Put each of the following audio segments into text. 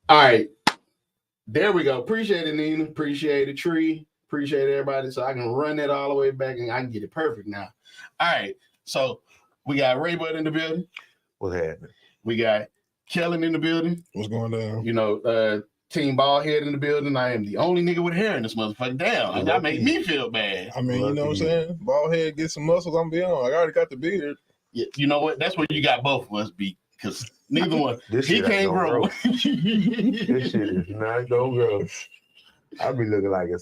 All right. There we go. Appreciate it, Nina. Appreciate it, Tree. Appreciate everybody. So I can run that all the way back and I can get it perfect now. All right. So we got Ray Bud in the building. What's happening? We got Kellen in the building. What's going on? You know, Team Baldhead in the building. I am the only nigga with hair in this motherfucker. Damn, that make me feel bad. I mean, you know what I'm saying? Baldhead, get some muscles. I'm beyond. I already got the beard. Yeah, you know what? That's where you got both of us beat. Because neither one, he can't grow. This shit is not gonna grow. I be looking like a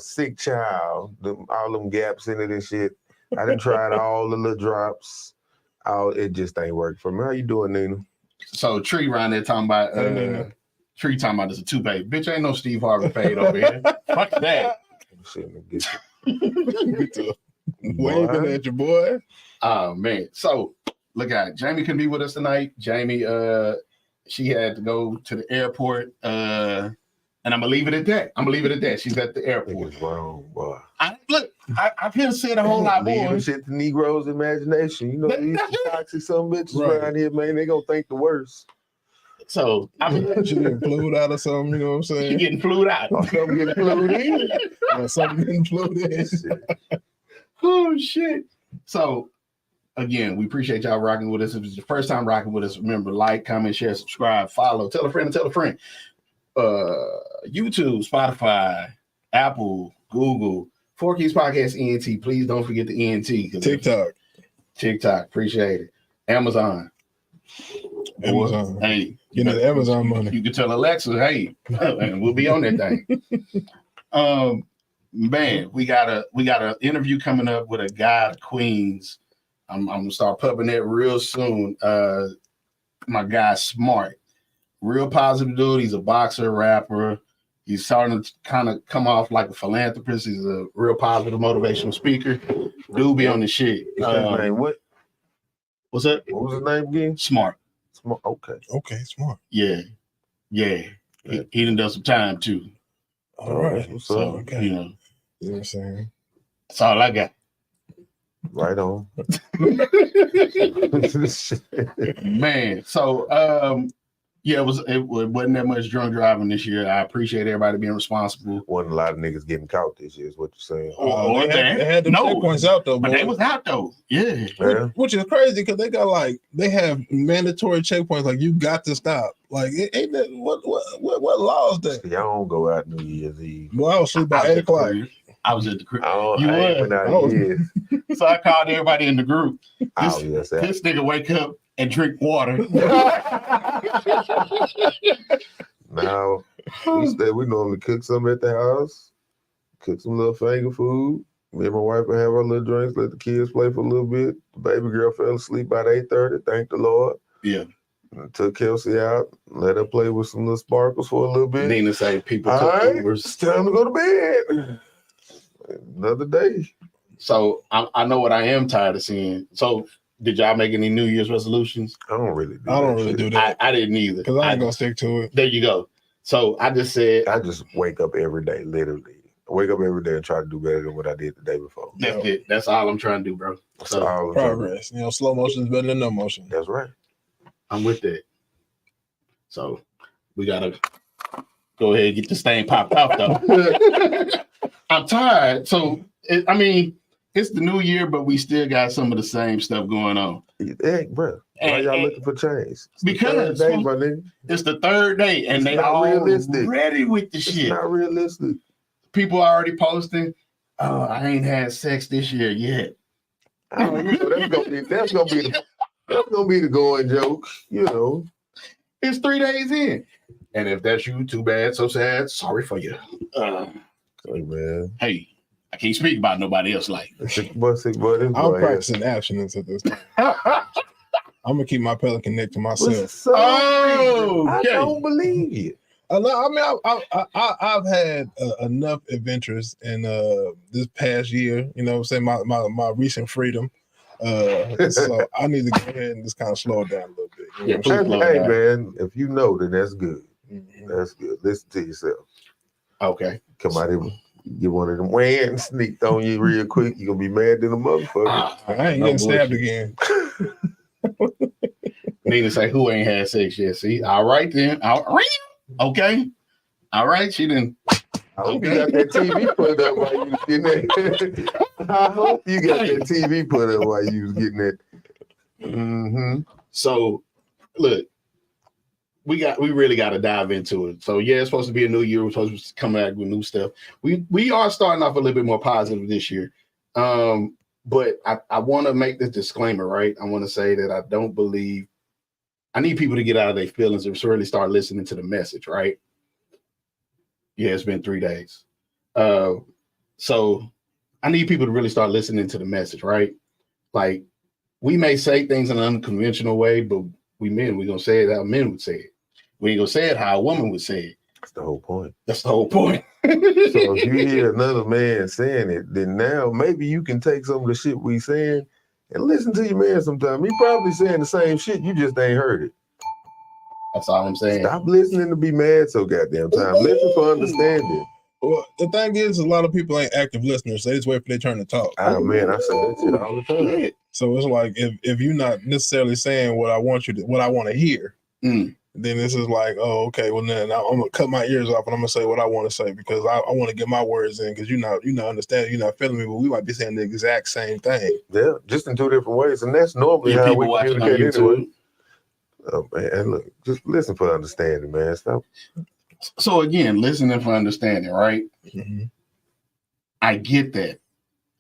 sick child. All them gaps in it and shit. I done tried all the little drops. It just ain't worked for me. How you doing, Nina? So Tree around there talking about Tree talking about this a toupee. Bitch, ain't no Steve Harvey paid over here. Fuck that. Waving at your boy. Oh man. So look at Jamie couldn't be with us tonight. Jamie, she had to go to the airport. And I'm gonna leave it at that. She's at the airport. Niggas wrong, boy. I've been saying a whole lot more. Leave shit to Negroes' imagination. You know, these toxic some bitches around here, man. They gonna think the worst. So she getting flued out or something. You know what I'm saying? She getting flued out. Or something getting flued in. Or something getting flued in. Oh shit. So again, we appreciate y'all rocking with us. If it's your first time rocking with us, remember, like, comment, share, subscribe, follow, tell a friend and tell a friend. YouTube, Spotify, Apple, Google, Four Keys Podcast, ENT. Please don't forget the ENT. TikTok. Appreciate it. Amazon. Hey, you know the Amazon money. You can tell Alexa, hey, and we'll be on that thing. Man, we got a interview coming up with a guy out of Queens. I'm gonna start pumping that real soon. My guy Smart, real positive dude. He's a boxer, rapper. He's starting to kind of come off like a philanthropist. He's a real positive, motivational speaker. Dude be on the shit. What? What's that? What was his name again? Smart. Smart. Okay, Smart. Yeah. He done done some time too. All right. So okay. you know what I'm saying? That's all I got. Right on. Man, so yeah, it wasn't that much drunk driving this year. I appreciate everybody being responsible. Wasn't a lot of niggas getting caught this year, is what you're saying. They had the checkpoints out though, but they was out though. Yeah. Which is crazy because they have mandatory checkpoints. Like you got to stop. Like ain't that what law is that? Y'all don't go out New Year's Eve. Well, I was asleep by 8 o'clock. I was at the crib. So I called everybody in the group. This nigga wake up and drink water. Now we normally cook something at the house, cook some little finger food. Me and my wife will have our little drinks, let the kids play for a little bit. The baby girl fell asleep by 8:30. Thank the Lord. Yeah. Took Kelsey out, let her play with some little sparkles for a little bit. Nina say people took Ubers. It's time to go to bed. Another day. So I know what I am tired of seeing. So did y'all make any New Year's resolutions? I don't really do that. I didn't either. Because I ain't gonna stick to it. There you go. So I just said I just wake up every day, literally. I wake up every day and try to do better than what I did the day before. That's it. That's all I'm trying to do, bro. So progress. You know, slow motion is better than no motion. That's right. I'm with that. So we gotta go ahead and get this thing popped off though. I'm tired. So it's the new year, but we still got some of the same stuff going on. Hey, bro, why y'all looking for change? Because it's the third day, and they all ready with the shit. It's not realistic. People are already posting. Oh, I ain't had sex this year yet. That's gonna be the going joke. You know, it's 3 days in, and if that's you, too bad, so sad. Sorry for you. Hey man. Hey. I can't speak about nobody else like. I'm practicing abstinence at this time. I'm gonna keep my Pelican neck to myself. I don't believe you. I mean, I've had enough adventures in this past year. You know, what I'm saying my recent freedom. So I need to go ahead and just kind of slow it down a little bit. You know? Hey man, if you know, then that's good. Mm-hmm. That's good. Listen to yourself. Okay. Come out here. Get one of them whans sneaked on you real quick. You're gonna be mad than a motherfucker. I ain't getting stabbed again. Nina say, who ain't had sex yet? See, all right then. Okay. All right, she didn't. I hope you got that TV put up while you was getting that. I hope you got that TV put up while you was getting that. Mm-hmm. So, look, we really got to dive into it. So yeah, it's supposed to be a new year. We're supposed to come back with new stuff. We are starting off a little bit more positive this year. But I want to make this disclaimer, right? I want to say that I don't believe I need people to get out of their feelings and really start listening to the message, right? Yeah, it's been 3 days. So I need people to really start listening to the message, right? Like, we may say things in an unconventional way, but we're going to say it how men would say it. We ain't gonna say it how a woman would say it. That's the whole point. That's the whole point. So if you hear another man saying it, then now maybe you can take some of the shit we saying and listen to your man sometime. He probably saying the same shit, you just ain't heard it. That's all I'm saying. Stop listening to be mad so goddamn time. Listen for understanding. Well, the thing is, a lot of people ain't active listeners. They just wait for their turn to talk. Oh man, I say that shit all the time. So it's like if you're not necessarily saying what I want to hear, then this is like, oh, okay. Well, then I'm gonna cut my ears off and I'm gonna say what I want to say because I want to get my words in because you're not understanding, you're not feeling me, but we might be saying the exact same thing. Yeah, just in two different ways, and that's normally how we communicate anyway. Oh man, look, just listen for understanding, man. Stop. So again, listening for understanding, right? Mm-hmm. I get that.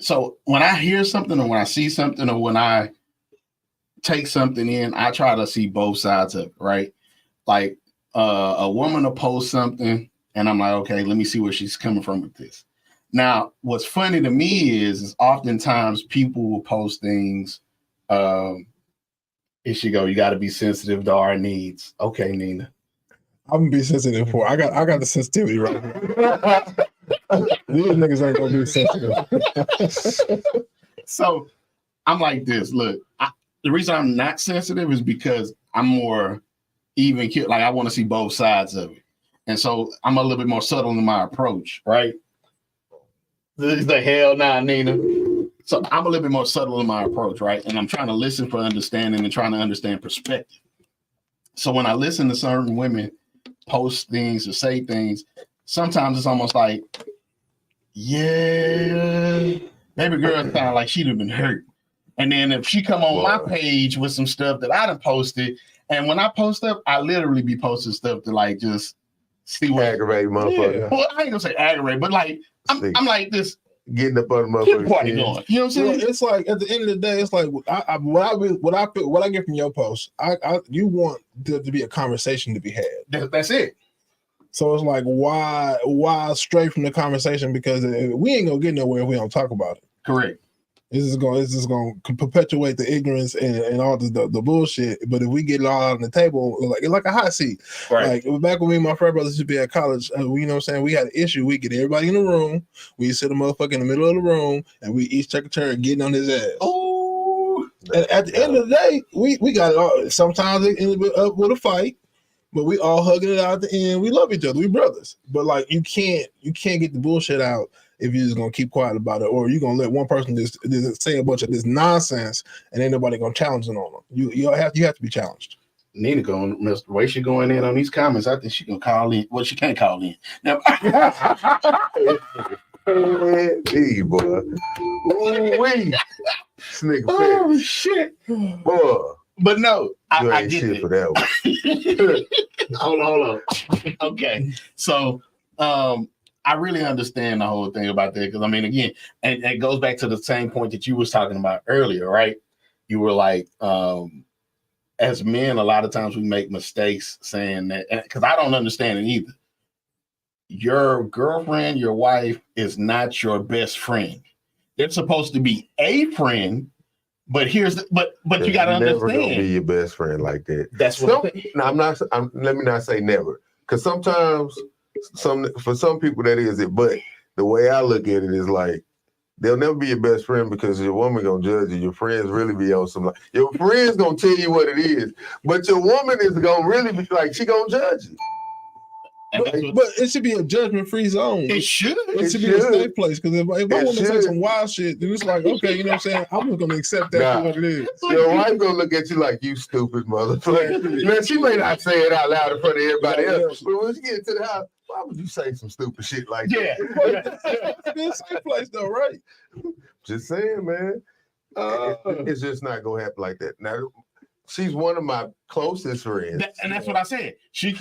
So when I hear something or when I see something or when I take something in, I try to see both sides of it, right? Like a woman will post something and I'm like, okay, let me see where she's coming from with this. Now, what's funny to me is oftentimes people will post things. Here she go. You got to be sensitive to our needs. Okay, Nina. I'm gonna be sensitive for. I got the sensitivity right now. These niggas ain't gonna be sensitive. So I'm like this. Look, the reason I'm not sensitive is because I'm more even. Like I want to see both sides of it, and so I'm a little bit more subtle in my approach. Right? The hell nah, Nina. So I'm a little bit more subtle in my approach, right? And I'm trying to listen for understanding and trying to understand perspective. So when I listen to certain women post things or say things, sometimes it's almost like, yeah, baby girl sound like she'd have been hurt. And then if she come on my page with some stuff that I done posted, and when I post up, I literally be posting stuff to like just see what aggravate motherfucker. Yeah. Well, I ain't gonna say aggravate, but like I'm like this. Getting up on the Keep party going. You know what I'm saying? It's like at the end of the day, it's like what I get from your post. You want there to be a conversation to be had. That's it. So it's like why stray from the conversation, because we ain't gonna get nowhere if we don't talk about it. Correct. It's just going to perpetuate the ignorance and all the bullshit. But if we get it all out on the table, like a hot seat, right? Like back when me and my frat brothers used to be at college, you know what I'm saying? We had an issue. We get everybody in the room. We sit a motherfucker in the middle of the room, and we each take a turn getting on his ass. Oh, and at the end of the day, we got it all. Sometimes it ended up with a fight, but we all hugging it out at the end. We love each other. We brothers. But like you can't get the bullshit out if you're just gonna keep quiet about it, or you're gonna let one person just say a bunch of this nonsense and ain't nobody gonna challenge it on them. You have to be challenged. Nina going, the way she going in on these comments, I think she can call in. Well, she can't call in. Now, hey, boy. Wait. Oh shit. Boy. But no, I get shit it. For that one. Hold on. Okay. So I really understand the whole thing about that, because I mean, again, and it goes back to the same point that you was talking about earlier, right? You were like, as men, a lot of times we make mistakes saying that, because I don't understand it either. Your girlfriend, your wife is not your best friend. They're supposed to be a friend, but but you got to understand. Never gonna be your best friend like that. That's what. Let me not say never, because sometimes. For some people that is it, but the way I look at it is like they'll never be your best friend because your woman gonna judge you. Your friends really be on some your friends gonna tell you what it is, but your woman is gonna really be like she gonna judge you. But it should be a judgment-free zone. It should. It should be a safe place, because if I want to say some wild shit, then it's like, okay, you know what I'm saying? I'm just gonna accept that for what it is. Your wife gonna look at you like, you stupid motherfucker. Now, she may not say it out loud in front of everybody else, but when she get to the house, why would you say some stupid shit like that? It's be a safe place though, right? Just saying, man. It's just not gonna happen like that. Now, she's one of my closest friends. And that's what I said. She's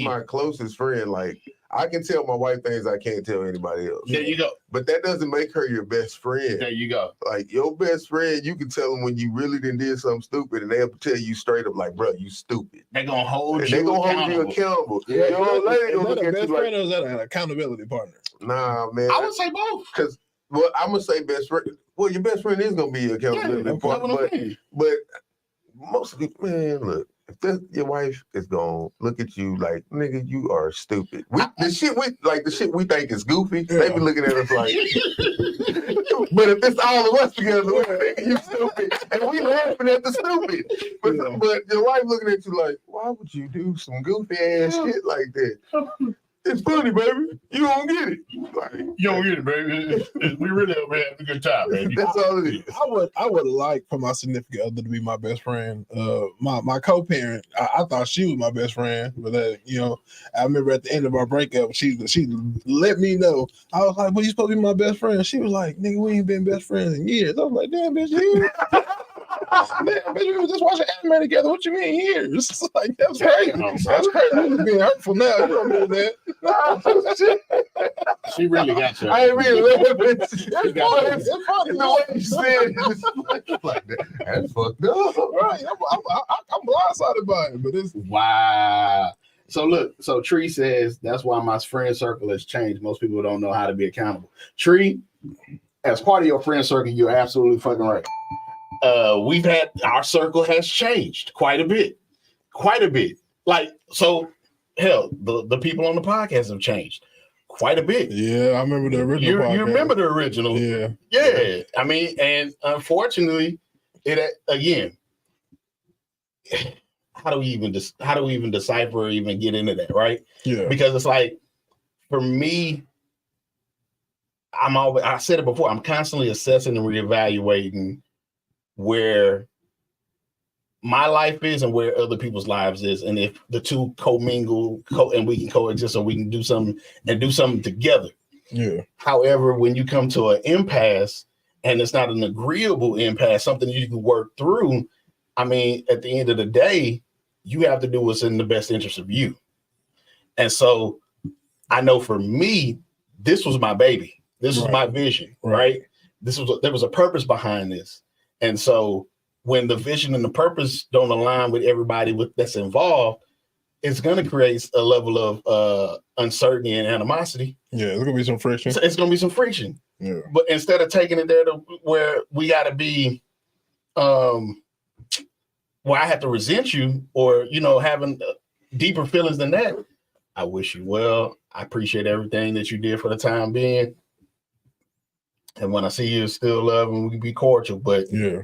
my closest friend. Like, I can tell my wife things I can't tell anybody else. There you go. But that doesn't make her your best friend. There you go. Like, your best friend, you can tell them when you really did something stupid, and they'll tell you straight up like, bro, you stupid. They're going to hold you accountable. Yeah, your old lady gonna look at you like, friend, or is that an accountability partner? Nah, man. I would say both. Because, well, I'm going to say best friend. Well, your best friend is going to be your accountability partner. But most people, man, look, if your wife is gonna look at you like, nigga, you are stupid. The shit we think is goofy, they be looking at us like, but if it's all of us together, we think you stupid, and we laughing at the stupid. But your wife looking at you like, why would you do some goofy ass shit like that? It's funny, baby. You don't get it. Like, you don't get it, baby. We really over having a good time, baby. That's all it is. I would like for my significant other to be my best friend. My co-parent, I thought she was my best friend, but I remember at the end of our breakup, she let me know. I was like, "Well, you supposed to be my best friend." She was like, "Nigga, we ain't been best friends in years." I was like, "Damn, bitch, you." bitch, we were just watching anime together. What you mean years? It's like that's crazy. That's crazy. You being hurtful now. You don't do that. Oh, shit. She really got you. I ain't really laughing. It's funny. It's funny. The way you said it, like that. That's fucked up. Right. I'm blindsided by it, but it's Wow. So look, so Tree says that's why my friend circle has changed. Most people don't know how to be accountable. Tree, as part of your friend circle, you're absolutely fucking right. We've had our circle has changed quite a bit. Like, so hell, the people on the podcast have changed quite a bit. yeah. I remember the original. You podcast. remember the original? Yeah. Yeah. I mean, and unfortunately, it again. How do we even decipher or even get into that, right? Yeah. Because it's like, for me, I said it before, I'm constantly assessing and reevaluating where my life is and where other people's lives is, and if the two commingle and we can coexist, so we can do something together. Yeah. However, when you come to an impasse and it's not an agreeable impasse, something you can work through, I mean, at the end of the day, you have to do what's in the best interest of you. And so I know for me, this was my baby. This was my vision, right? There was a purpose behind this. And so when the vision and the purpose don't align with everybody that's involved, it's going to create a level of uncertainty and animosity. Yeah, there's gonna be some friction. So it's going to be some friction. Yeah. But instead of taking it there to where we got to be, where I have to resent you, or having deeper feelings than that, I wish you well. I appreciate everything that you did for the time being. And when I see you, still love and we can be cordial. But Yeah.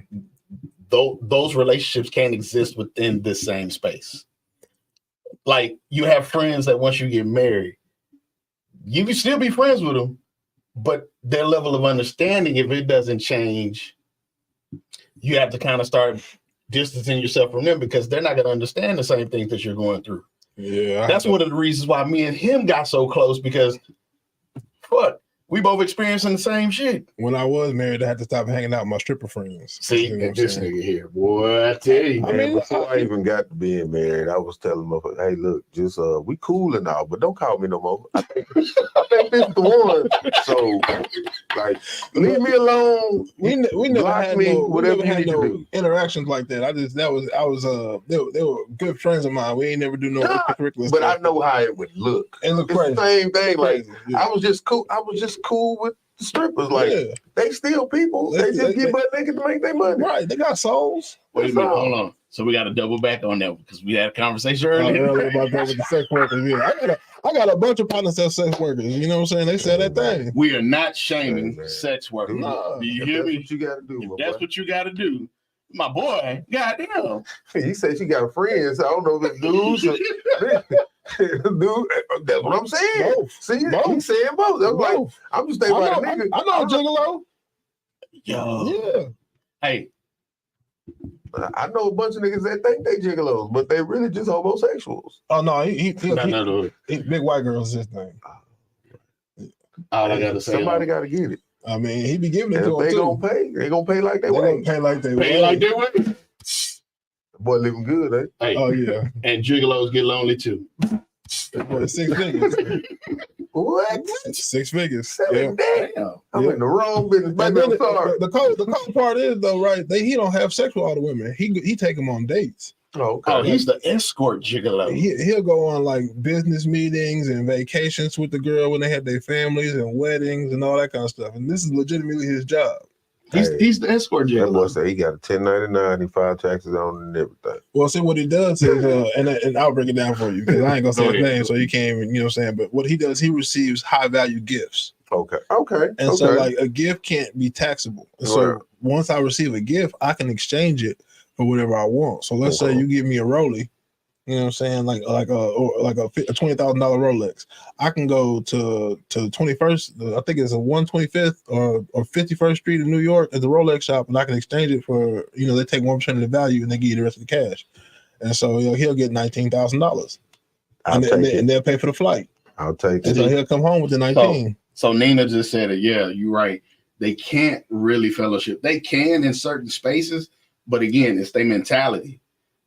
those relationships can't exist within this same space. Like, you have friends that once you get married, you can still be friends with them, but their level of understanding, if it doesn't change, you have to kind of start distancing yourself from them, because they're not going to understand the same things that you're going through. Yeah. That's one of the reasons why me and him got so close, because we both experiencing the same shit. When I was married, I had to stop hanging out with my stripper friends. See, You know what I'm this saying? nigga here, boy, I tell you. I mean, before I even got to being married, I was telling them, hey, look, just we cool and all, but don't call me no more. I think this is the one. So, like, leave me alone. We never Block had me, no, whatever we never you had need to no do. interactions like that. They were good friends of mine. We ain't never do no Nah, extracurricular But I stuff. know how it would look. It looked It's crazy. the same thing. Like, Crazy, yeah. I was just cool with the strippers. Like, Yeah. they still people. They just get butt naked to make their money. Right, they got souls. Wait a That's minute, all. hold on. So we got to double back on that, because we had a conversation Earlier earlier. about that with the sex workers. Yeah, I got a bunch of partners that sex workers. You know what I'm saying? They said that thing. We are not shaming Hey, man. sex workers. No. Do you If hear that's me? what you got to do, If my that's boy. what you got to do, my boy, goddamn. You said she got friends. I don't know if it's dudes or dude. That's what I'm saying. Both. See, Both. he's saying both. I'm like, Both. I'm just thinking about a nigga. I know a gigolo. Yo, Yeah. hey, I know a bunch of niggas that think they gigolos, but they really just homosexuals. Oh no, he big white girl is his thing. all I got to say. Somebody got to get it. I mean, he be giving it And to if him they too. gonna pay, they gonna pay like they They gonna wait. pay like they pay want. like that way. The boy living good, eh? Hey, Oh yeah, and gigolos get lonely too. that boy 6 figures. What? 6 figures. Yeah. Selling that? Damn. I'm Yeah. in the wrong business, But baby. then I'm sorry. the cold part is though, right? He don't have sex with all the women. He take them on dates. Oh, okay. Oh, he's the escort gigolo. He'll go on like business meetings and vacations with the girl when they have their families and weddings and all that kind of stuff. And this is legitimately his job. He's the escort That boy gigolo. said he got a 1099, he filed taxes on it and everything. Well, see what he does is, and I'll break it down for you because I ain't gonna say Go his ahead. name, so you can't even, you know what I'm saying. But what he does, he receives high value gifts, Okay. and so like a gift can't be taxable. And so Right. once I receive a gift, I can exchange it for whatever I want. So let's say Okay. you give me a Rollie, you know what I'm saying, like a $20,000 Rolex. I can go to 21st, I think it's a 125th or 51st Street in New York at the Rolex shop, and I can exchange it for, they take 1% of the value and they give you the rest of the cash. And so he'll get $19,000, I'll take it. and they'll pay for the flight. I'll take And it. so he'll come home with the 19. So Nina just said it. Yeah, you're right. They can't really fellowship. They can in certain spaces, But again, it's their mentality.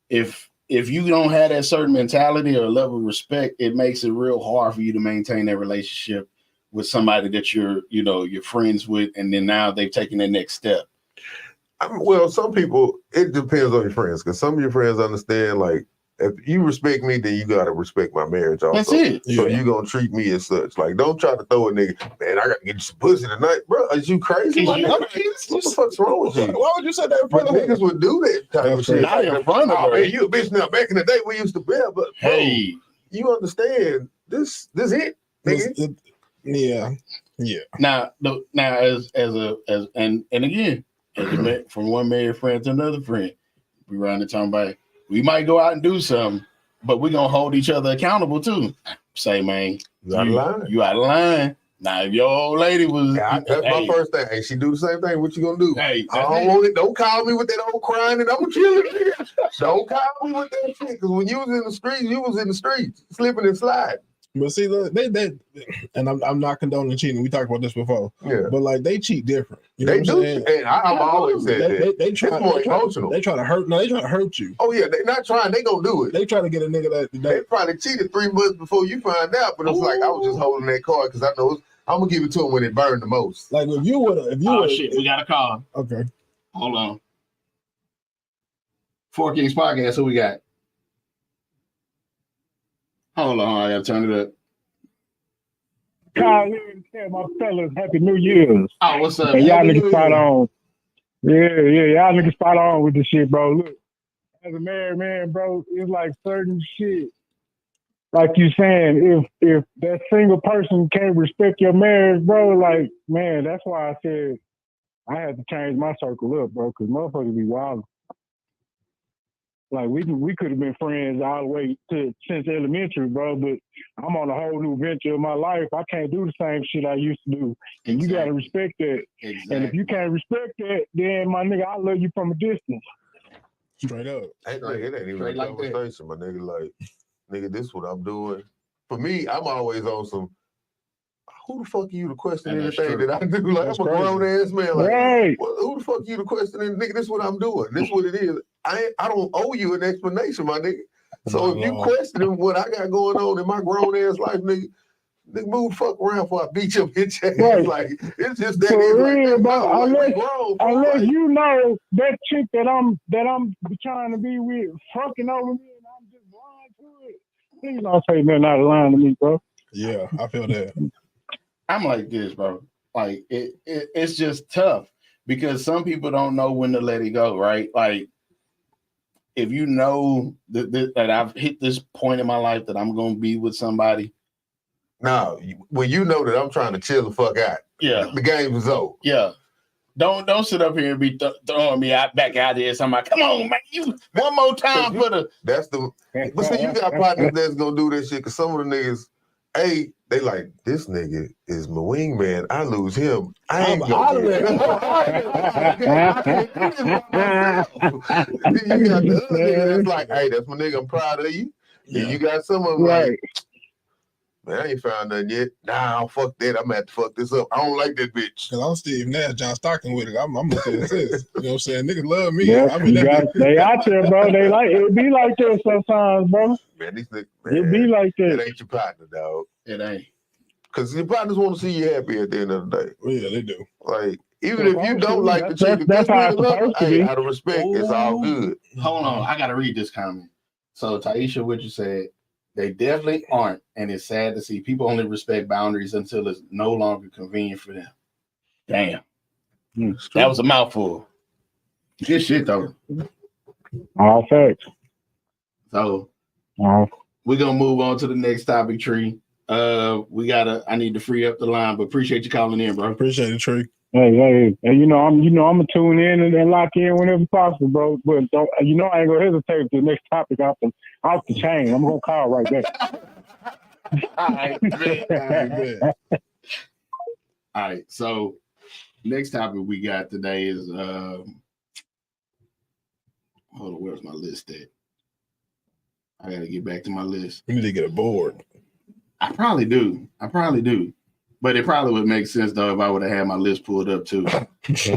If you don't have that certain mentality or level of respect, it makes it real hard for you to maintain that relationship with somebody that you're friends with, and then now they've taken the next step. Well, some people, it depends on your friends, because some of your friends understand, like, if you respect me, then you gotta respect my marriage also. That's it. So you gonna treat me as such. Like, don't try to throw a nigga, man, I gotta get you some pussy tonight. Bro, is you crazy? Is My you nigga? crazy? What the fuck's wrong with you? Why would you say that in front But of her? niggas would do that type of shit. Not in front of Oh, her. man, you a bitch now. Back in the day, we used to bear, but bro, Hey, you understand, this it, nigga. Yeah. now as again, from one married friend to another friend, we around the time by we might go out and do something, but we're gonna hold each other accountable too. Say, man, You out of line. You out of line. Now, if your old lady was, That's my first thing. Hey, she do the same thing. What you gonna do? Hey, I don't want it. Don't call me with that old crying and I'm gonna kill it. Don't call me with that shit. Because when you was in the streets, you was in the streets, slipping and sliding. But see, look, they and I'm not condoning cheating. We talked about this before. Yeah. But like they cheat different. You know They what I'm do. saying? And I've always said that. They try, it's more emotional. They try to hurt. No, they try to hurt you. Oh yeah, they not trying. They gonna do it. They try to get a nigga They probably cheated 3 months before you find out. But it's like I was just holding that card because I know I'm gonna give it to them when it burned the most. Like if you would, shit, we got a call. Okay, hold on. Four Kings Podcast. Who we got? Hold on, I gotta turn it up. Kyle here to tell my fellas Happy New Year's. Oh, what's up? And y'all niggas spot on. Yeah, y'all niggas spot on with this shit, bro. Look, as a married man, bro, it's like certain shit. Like you saying, if that single person can't respect your marriage, bro, like, man, that's why I said I had to change my circle up, bro, because motherfuckers be wild. Like, we could have been friends all the way since elementary, bro, but I'm on a whole new venture of my life. I can't do the same shit I used to do. And you got to respect that. Exactly. And if you can't respect that, then, my nigga, I love you from a distance. Straight up. It ain't even a like conversation, my nigga. Like, nigga, this is what I'm doing. For me, I'm always on some, who the fuck are you to question anything that I do? Like, I'm a grown-ass man. Like, right. Who the fuck are you to question it? Nigga, this is what I'm doing. This is what it is. I don't owe you an explanation, my nigga. So if you questioning what I got going on in my grown-ass life, nigga, move the fuck around before I beat your bitch ass. Right. Like, it's just that. For real, like, bro. Unless like, you know that chick that I'm trying to be with fucking over me and I'm just blind to it, please don't say nothing out of line to me, bro. Yeah, I feel that. I'm like this, bro. Like it's just tough because some people don't know when to let it go, right? Like if you know that I've hit this point in my life that I'm gonna be with somebody. No, when you know that I'm trying to chill the fuck out. Yeah, the game is over. Yeah. Don't sit up here and be throwing me back out there. Somebody, come on, man, you one more time for the. That's the. But see, you got partners that's gonna do this shit because some of the niggas, they like this nigga is my wingman. I lose him. I ain't gonna do that. Then you got the other nigga that's like, hey, that's my nigga. I'm proud of you. Yeah. And you got some of them like, man, I ain't found nothing yet. Nah, fuck that. I'm gonna have to fuck this up. I don't like that bitch. Cause I'm Steve Nash, John Stockton with it. I'm looking at this. You know what I'm saying? Niggas love me. Yeah, I mean, they out there, bro. They like it be like that sometimes, bro. Man, these niggas, man, it be like that. It ain't your partner, dog. It ain't. Cause your partners want to see you happy at the end of the day. Well, yeah, they do. Like, even if you don't like the chick, that's how it's supposed to be. Out of respect, it's all good. Hold on, I gotta read this comment. So Taisha, what you said, they definitely aren't, and it's sad to see people only respect boundaries until it's no longer convenient for them. Damn, that was a mouthful. Good shit though. All facts. So we're gonna move on to the next topic, Tree. I need to free up the line, but appreciate you calling in, bro. Appreciate it, Tree. Hey, I'm gonna tune in and lock in whenever possible, bro. But don't, I ain't gonna hesitate to the next topic off the chain. I'm gonna call right back. All right, all right. So next topic we got today is hold on, where's my list at? I gotta get back to my list. We need to get a board. I probably do. But it probably would make sense though if I would have had my list pulled up too. So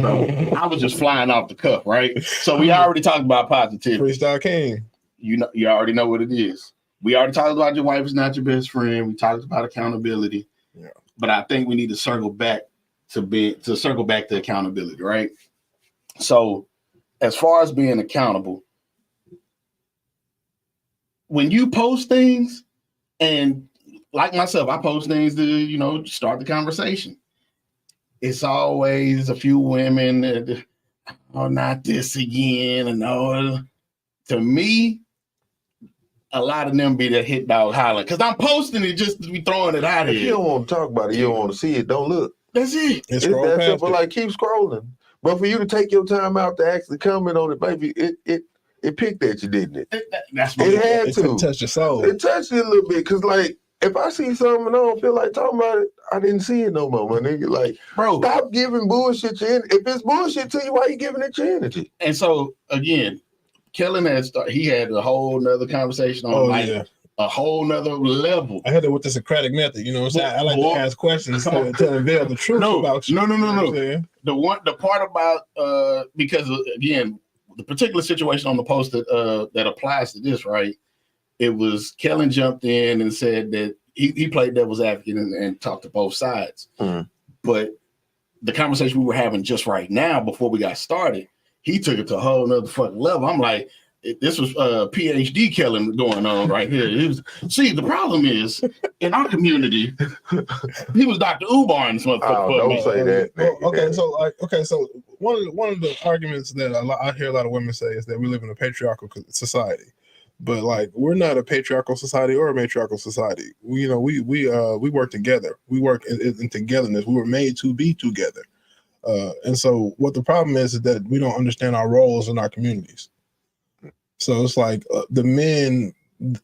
I was just flying off the cuff, right? So we already talked about positivity. Freestyle King. You already know what it is. We already talked about your wife is not your best friend. We talked about accountability. Yeah. But I think we need to circle back to accountability, right? So as far as being accountable, when you post things, and like myself, I post things to, start the conversation. It's always a few women that, oh, not this again. And all. To me, a lot of them be that hit dog holler. Because I'm posting it just to be throwing it out If here. you don't want to talk about it, you don't want to see it, don't look. That's it. It's That simple, like keep scrolling. But for you to take your time out to actually comment on it, baby, it picked at you, didn't it? That's what It had to. touch your soul. It touched you a little bit, because like, if I see something and I don't feel like talking about it, I didn't see it no more, my nigga. Like, bro, stop giving bullshit your energy. If it's bullshit to you, why you giving it your energy? And so, again, Kellen he had a whole nother conversation on a whole nother level. I had it with the Socratic method, you know what I'm saying? I like to ask questions to unveil the truth about you. No. You know The part about because again, the particular situation on the post that applies to this, right? It was Kellen jumped in and said that he played devil's advocate and talked to both sides. Mm. But the conversation we were having just right now before we got started, he took it to a whole nother fucking level. I'm like, this was PhD Kellen going on right here. See, the problem is in our community, he was Dr. Umar in this motherfucker. Oh, don't say that. So one of the arguments that I hear a lot of women say is that we live in a patriarchal society. But like, we're not a patriarchal society or a matriarchal society. We work together. We work in togetherness. We were made to be together. And so what the problem is that we don't understand our roles in our communities. So it's like the men,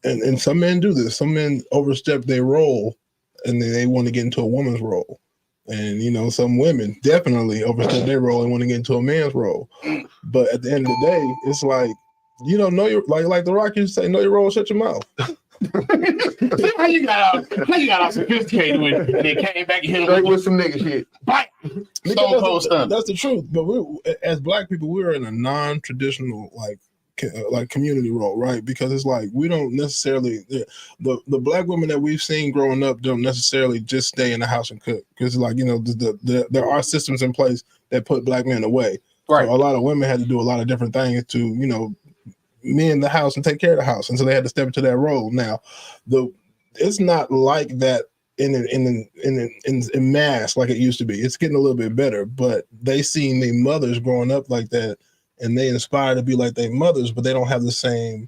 and some men do this. Some men overstep their role and they want to get into a woman's role. And, some women definitely overstep their role and want to get into a man's role. But at the end of the day, it's like, know your, like the Rock used to say, know your role, shut your mouth. how you got all sophisticated when they came back and hit him with some nigga shit. Stone Cold Stunner. That's the truth. But as Black people, we're in a non-traditional like community role, right? Because it's like we don't necessarily the Black women that we've seen growing up don't necessarily just stay in the house and cook. Because like there are systems in place that put Black men away. Right. So a lot of women had to do a lot of different things to men the house and take care of the house, and so they had to step into that role. Now, it's not like that in mass like it used to be. It's getting a little bit better, but they seen their mothers growing up like that, and they inspire to be like their mothers, but they don't have the same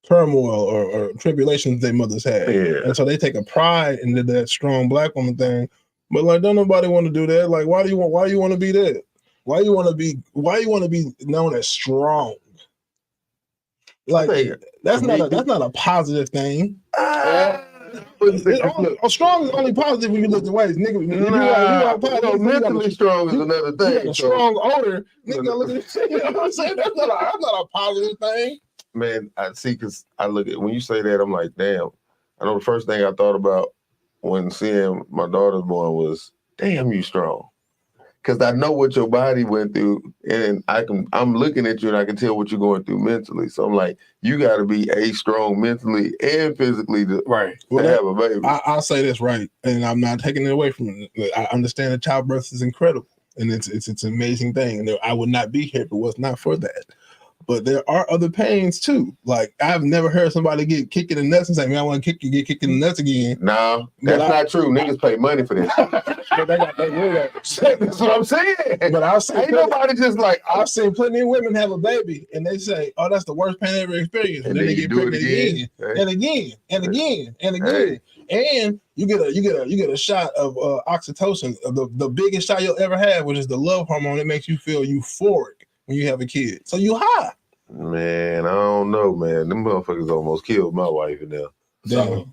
turmoil or tribulations their mothers had. Yeah. And so they take a pride into that strong Black woman thing. But like, don't nobody want to do that. Like, why do you want to be that? Why you want to be known as strong? Like, that's not a positive thing. Strong is only positive when you lift the weights, nigga. Mentally strong is another thing. A strong odor, nigga. Look at you know what I'm saying? That's not a positive thing. Man, I see, because I look at when you say that, I'm like, damn. I know the first thing I thought about when seeing my daughter's born was, damn, you strong. Because I know what your body went through, and I'm looking at you and I can tell what you're going through mentally. So I'm like, you got to be strong mentally and physically to have a baby. I'll say this, right, and I'm not taking it away from it. I understand that childbirth is incredible, and it's an amazing thing, and I would not be here if it was not for that. But there are other pains too. Like, I've never heard somebody get kicked in the nuts and say, "Man, I want to get kicked in the nuts again." No, that's not true. Niggas pay money for this. That's what I'm saying. But ain't nobody just like, I've seen plenty of women have a baby and they say, "Oh, that's the worst pain I ever experienced," and then they get pregnant again and again and again and again. And you get a shot of oxytocin, the biggest shot you'll ever have, which is the love hormone that makes you feel euphoric when you have a kid. So you high. Man, I don't know, man. Them motherfuckers almost killed my wife in there. So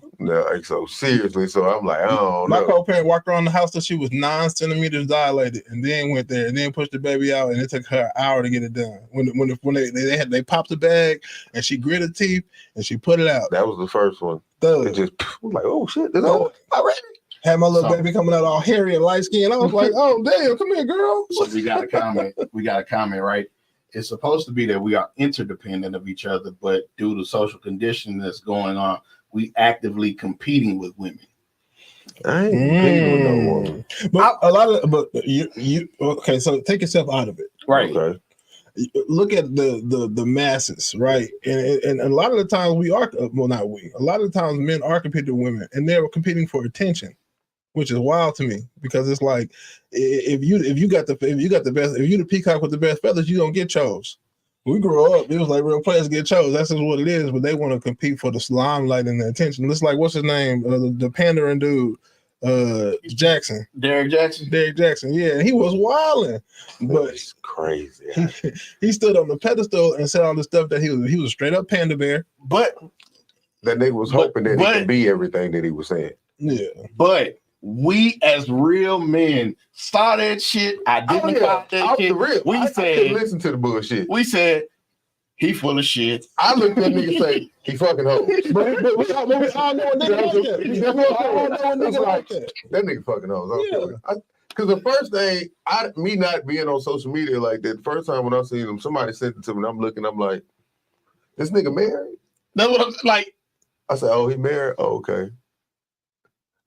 seriously, so I'm like, I don't know. My co-parent walked around the house till she was 9 centimeters dilated, and then went there and then pushed the baby out, and it took her an hour to get it done. When they popped the bag and she gritted teeth and she put it out. That was the first one. It just was like, oh shit, this already. Had my little So- baby coming out all hairy and light skinned. I was like, oh damn, come here, girl. So we got a comment. We got a comment, right? It's supposed to be that we are interdependent of each other, but due to social conditioning that's going on, we actively competing with women. I ain't competing with no woman. But a lot of you okay, so take yourself out of it. Right. Okay. Look at the masses, right? And a lot of the times we are, well, not we. A lot of the times men are competing with women, and they're competing for attention, which is wild to me because it's like if you the peacock with the best feathers, you don't get chose. When we grew up, it was like real players get chose. That's just what it is. But they want to compete for the limelight and the attention. It's like what's his name, the pandering dude, Jackson. Derek Jackson. Derek Jackson, yeah, he was wilding, but It's crazy. he stood on the pedestal and said all the stuff that he was a straight up panda bear. But That nigga was hoping that he could be everything that he was saying. Yeah, we as real men saw that shit, identified that Off shit. the rip. We I said- couldn't listen to the bullshit. We said he full of shit. I looked at that nigga and say, he fucking hoes. but we all know a nigga like that. We all know a nigga like that. That nigga fucking hoes. Yeah. Because the first thing, me not being on social media like that, the first time when I seen him, somebody sent it to me and I'm looking, I'm like, this nigga married? That's what I'm like. I said, oh, he married? Oh, okay.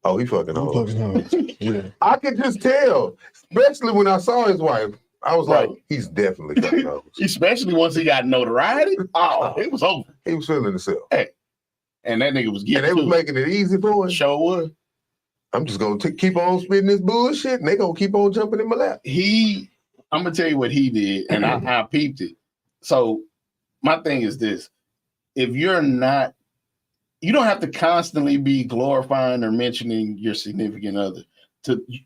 Oh, he fucking I'm hoes. fucking hoes. Yeah. I could just tell, especially when I saw his wife. I was Right. like, he's definitely fucking hoes. Especially once he got notoriety. Oh, it was over. He was feeling himself. And that nigga was And getting they was to making it easy for him. it. Show would. I'm just going to keep on spitting this bullshit and they going to keep on jumping in my lap. I'm gonna tell you what he did, and I peeped it. So my thing is this: if you're not, you don't have to constantly be glorifying or mentioning your significant other.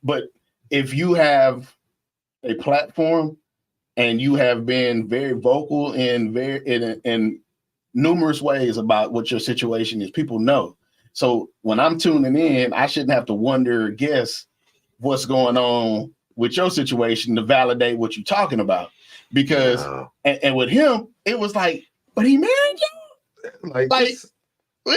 But if you have a platform and you have been very vocal in numerous ways about what your situation is, people know. So when I'm tuning in, I shouldn't have to wonder or guess what's going on with your situation to validate what you're talking about. Because Wow. and with him, it was like, but he married you? Like Like,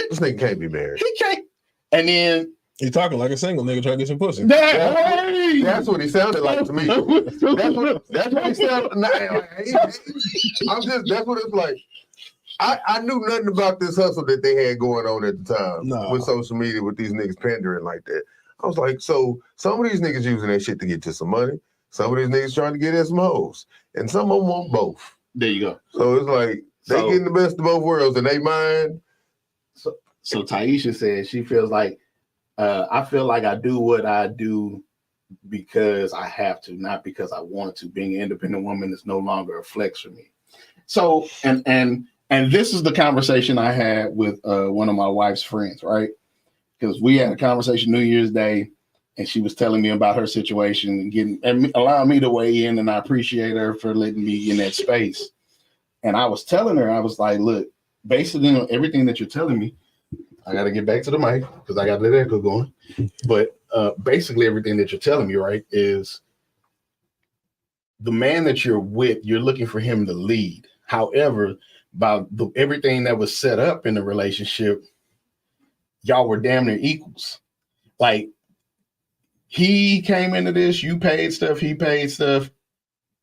this nigga can't be married. He can't. And then He talking like a single nigga trying to get some pussy. That's what he sounded like to me. That's what he sounded like. That's what it's like. I knew nothing about this hustle that they had going on at the time with social media, with these niggas pandering like that. I was like, so some of these niggas using that shit to get to some money. Some of these niggas trying to get at some hoes. And some of them want both. There you go. So it's like, they getting the best of both worlds in their mind. So Taisha said she feels like, I feel like I do what I do because I have to, not because I want to. Being an independent woman is no longer a flex for me. So, and this is the conversation I had with one of my wife's friends, right? Because we had a conversation New Year's Day, and she was telling me about her situation and allowing me to weigh in, and I appreciate her for letting me in that space. And I was telling her, I was like, look, based on everything that you're telling me, I got to get back to the mic because I got to let that go going. But basically everything that you're telling me, right, is the man that you're with, you're looking for him to lead. However, by everything that was set up in the relationship, y'all were damn near equals. Like, he came into this, you paid stuff, he paid stuff,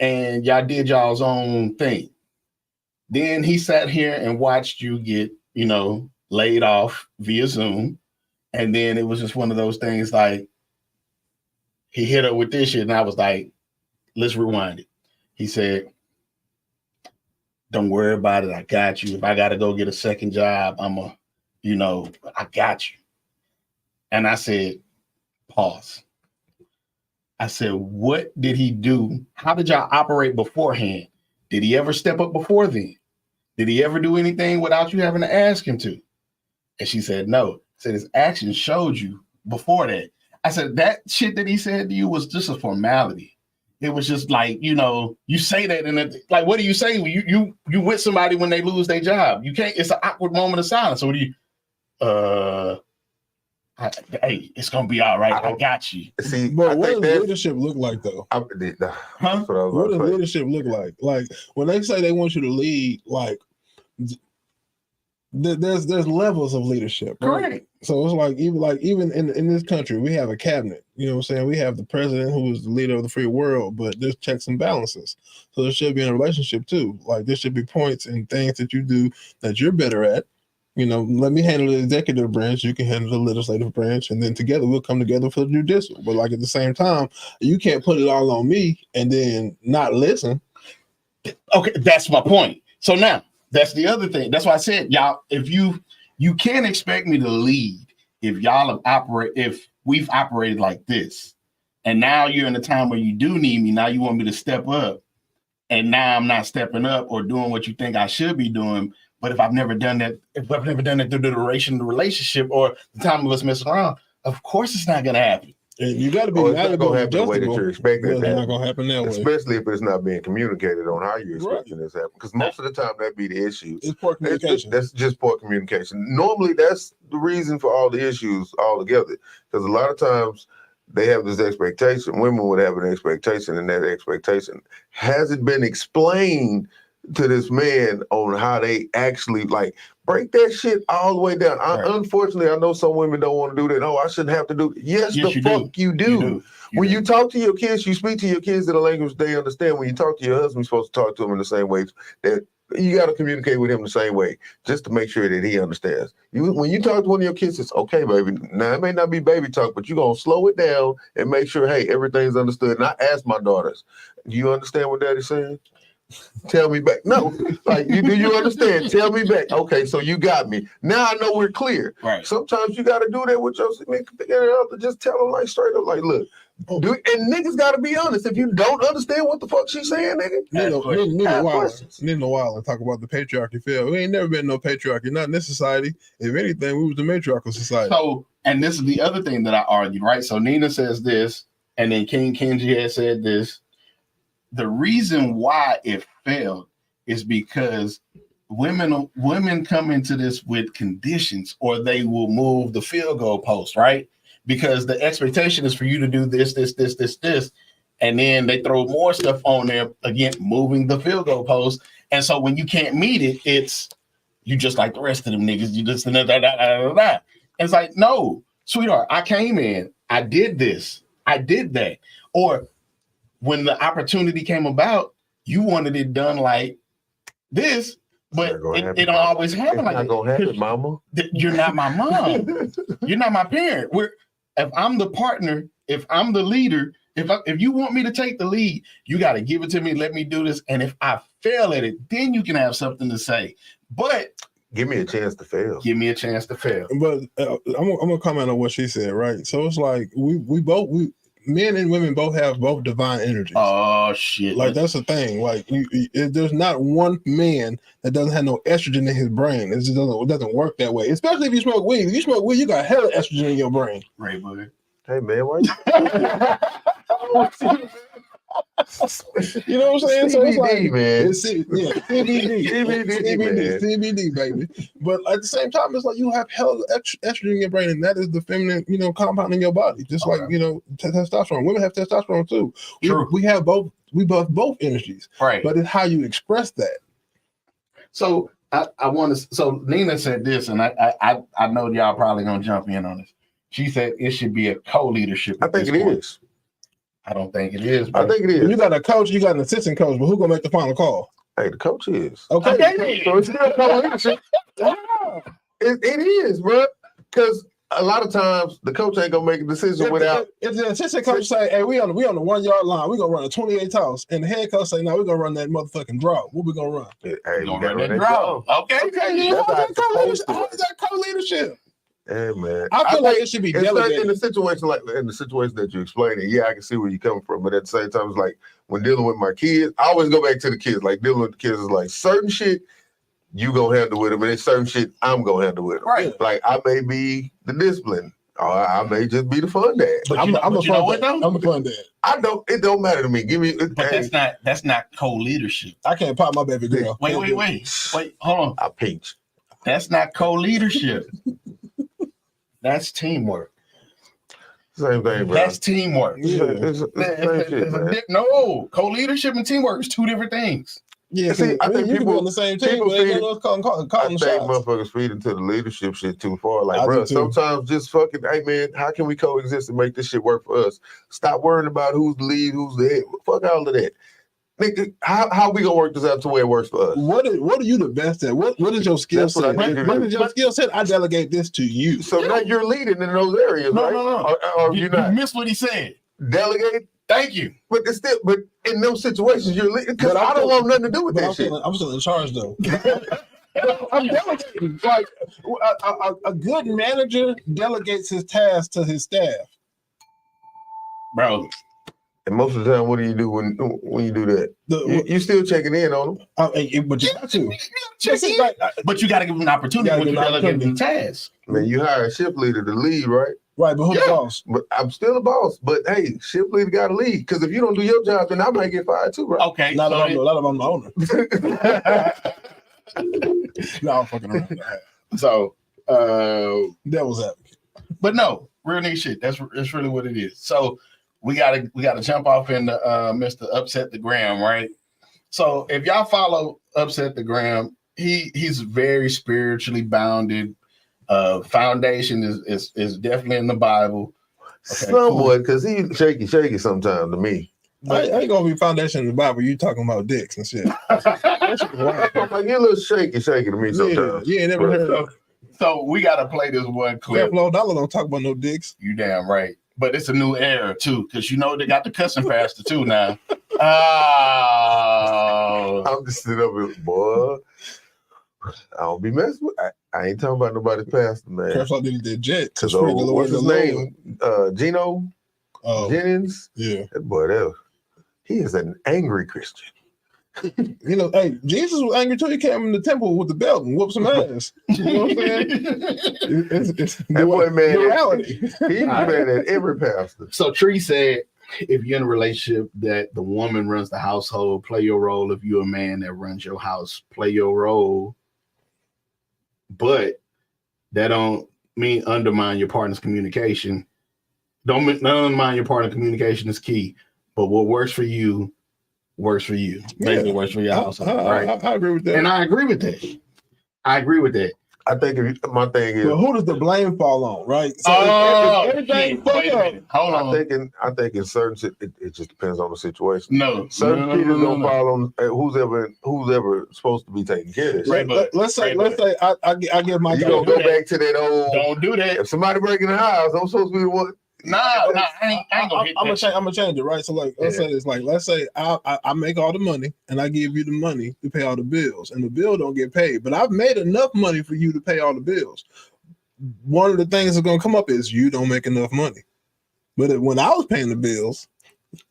and y'all did y'all's own thing. Then he sat here and watched you get, laid off via Zoom. And then it was just one of those things like, he hit her with this shit, and I was like, let's rewind it. He said, don't worry about it. I got you. If I got to go get a second job, I got you. And I said, pause. I said, what did he do? How did y'all operate beforehand? Did he ever step up before then? Did he ever do anything without you having to ask him to? And she said, no. I said, his actions showed you before that. I said, that shit that he said to you was just a formality. It was just like, you say that and like, what do you say when you with somebody when they lose their job? You can't, it's an awkward moment of silence. So what do you, hey, it's going to be all right. I got you. See, But what does leadership look like though? Huh? That's what I was What does about to say. leadership look like? Like when they say they want you to lead, like there's levels of leadership. Right? Correct. So it's even in this country, we have a cabinet. You know what I'm saying? We have the president who is the leader of the free world, but there's checks and balances. So there should be in a relationship too. Like there should be points and things that you do that you're better at. You know, let me handle the executive branch, you can handle the legislative branch, and then together we'll come together for the judicial. But like at the same time, you can't put it all on me and then not listen. Okay, that's my point. So now that's the other thing. That's why I said, y'all, if you can't expect me to lead if we've operated like this, and now you're in a time where you do need me. Now you want me to step up, and now I'm not stepping up or doing what you think I should be doing. But if I've never done that through the duration of the relationship or the time of us messing around, of course it's not gonna happen. And you got to be it's not going to happen the way that you're expecting it. It's not going to happen that way. Especially if it's not being communicated on how you're expecting this to happen. Because most of the time that be the issue. It's poor communication. That's just poor communication. Normally that's the reason for all the issues altogether. Because a lot of times they have this expectation. Women would have an expectation, and that expectation hasn't been explained to this man on how they actually break that shit all the way down. Unfortunately, I know some women don't want to do that. Oh, I shouldn't have to do that. Yes, the fuck you do. When you talk to your kids, you speak to your kids in a language they understand. When you talk to your husband, you're supposed to talk to him in the same way. That you got to communicate with him the same way, just to make sure that he understands. When you talk to one of your kids, it's okay, baby. Now, it may not be baby talk, but you're going to slow it down and make sure, hey, everything's understood. And I ask my daughters, do you understand what daddy's saying? Tell me back. No, do you understand? Tell me back. Okay, so you got me. Now I know we're clear. Right. Sometimes you got to do that with your nigga. Just tell them straight up, look. And niggas got to be honest. If you don't understand what the fuck she's saying, nigga, need a while and talk about the patriarchy fail. We ain't never been no patriarchy, not in this society. If anything, we was the matriarchal society. So, and this is the other thing that I argued, right? So Nina says this, and then King Kenji had said this. The reason why it failed is because women come into this with conditions, or they will move the field goal post, right? Because the expectation is for you to do this, and then they throw more stuff on there, again, moving the field goal post. And so when you can't meet it, it's you just like the rest of them niggas. You just And it's like, no, sweetheart, I came in, I did this, I did that, or when the opportunity came about, you wanted it done like this, but it don't always happen like that. It's not gonna happen, mama. You're not my mom. You're not my parent. If I'm the partner, if I'm the leader, if you want me to take the lead, you got to give it to me. Let me do this. And if I fail at it, then you can have something to say. But give me a chance to fail. Give me a chance to fail. But I'm gonna comment on what she said, right? So it's like we both men and women both have both divine energies. Oh shit! Like that's the thing. Like there's not one man that doesn't have no estrogen in his brain. It just doesn't work that way. Especially if you smoke weed. If you smoke weed, you got hella estrogen in your brain. Right, buddy. Hey man, why you know what I'm saying? CBD, so it's like, man. CBD, baby. But at the same time, it's like you have hella estrogen in your brain, and that is the feminine, compound in your body. Just like testosterone. Women have testosterone too. We have both. We both energies. Right. But it's how you express that. So I want to. So Nina said this, and I know y'all probably gonna jump in on this. She said it should be a co-leadership. I think it is. I don't think it is. I think it is. You got a coach, you got an assistant coach, but who gonna make the final call? Hey, the coach is. Okay. So it's still co-leadership. It is, bro. Because a lot of times the coach ain't gonna make a decision without. If the assistant coach say, "Hey, we on the 1 yard line, we gonna run a 28 toss," and the head coach say, "No, we gonna run that motherfucking draw. What we gonna run?" Hey, we gonna run that draw. Okay. How is that co-leadership? Hey man, I feel like it should be delegated. In the situation that you're explaining, yeah, I can see where you're coming from. But at the same time, it's like when dealing with my kids, I always go back to the kids. Like dealing with the kids is like certain shit you gonna handle with them, and then certain shit I'm gonna handle with them. Right. Like I may be the discipline, or I may just be the fun dad. But I'm a fun dad. It don't matter to me. Give me. But that's not co-leadership. I can't pop my baby girl. Wait. Hold on. I peach. That's not co-leadership. That's teamwork. Same thing, bro. That's teamwork. Yeah. It's same shit, man. No, co-leadership and teamwork is two different things. Yeah, See, I think you can be people on the same team, people but ain't feed- no calling I think shots. motherfuckers feed into the leadership shit too far. Like, I do bro, too. sometimes just fucking, hey man, how can we coexist and make this shit work for us? Stop worrying about who's the lead, who's the head. Fuck all of that. Nigga, how we gonna work this out to where it works for us? What are you the best at? What is your skill That's what I set? need you to What do. is your skill set? I delegate this to you. So now you're leading in those areas, No, right? no. Or You you're not missed what he said. delegate, Thank you. but it's still, but in those situations you're leading because But I'm I don't still- want nothing to do with But that I'm shit. still in charge though. I'm delegating. Like a good manager delegates his tasks to his staff. Bro, And most of the time, what do you do when you do that? You still checking in on them. But you got to. check in. Like, But you got to give him an opportunity gotta when give you him an delegate the opportunity. task. Man, you hire a shift leader to lead, right? right, but who's the Yeah. boss? But I'm still a boss. But hey, shift leader got to lead because if you don't do your job, then I might get fired too, right? Okay. Not so if I'm the owner. No, I'm fucking around. so Devil's advocate. but no, real nigga shit. That's really what it is. So we gotta jump off into Mr. Upset the Gram, right? So if y'all follow Upset the Gram, he's very spiritually bounded. Foundation is definitely in the Bible. Okay, Somewhat, because he shaky sometimes to me. I ain't gonna be foundation in the Bible. You talking about dicks and shit. That shit wild. Like, you're a little shaky to me sometimes. Yeah, you ain't never heard of So we gotta play this one clip. Creflo Dollar don't talk about no dicks. You damn right. But it's a new era too, because you know they got the cussing faster too now. Oh, I'm just sitting up with, boy, I don't be messing with. I ain't talking about nobody's pastor, man. Creflo did the jet. Because what's his name? Gino Oh, Jennings. yeah. That boy, he is an angry Christian. You know, hey, Jesus was angry too. He came in the temple with the belt and whooped some ass. You know what I'm saying? It's That boy, man, the reality. He's mad at every pastor. so Tree said, if you're in a relationship that the woman runs the household, play your role. If you're a man that runs your house, play your role. But that don't mean undermine your partner's communication. Don't undermine your partner's communication is key. But what works for you works for you. Basically works for your household, right? I agree with that. And I agree with that. I think my thing is, But who does the blame fall on, right? So everything fucked wait a up. minute. Hold on. I think in certain it just depends on the situation. No. Certain no, kids no, don't no. fall on who's ever supposed to be taking care of this. Right. shit. Let's say I give my You guy. gonna go back to that old? Don't do that. If somebody breaking the house, I'm supposed to be the one. Nah, I ain't gonna hit I'm that. gonna change it, right? So like, let's say it's like, let's say I make all the money and I give you the money to pay all the bills, and the bill don't get paid, but I've made enough money for you to pay all the bills. One of the things that's gonna come up is you don't make enough money. But when I was paying the bills,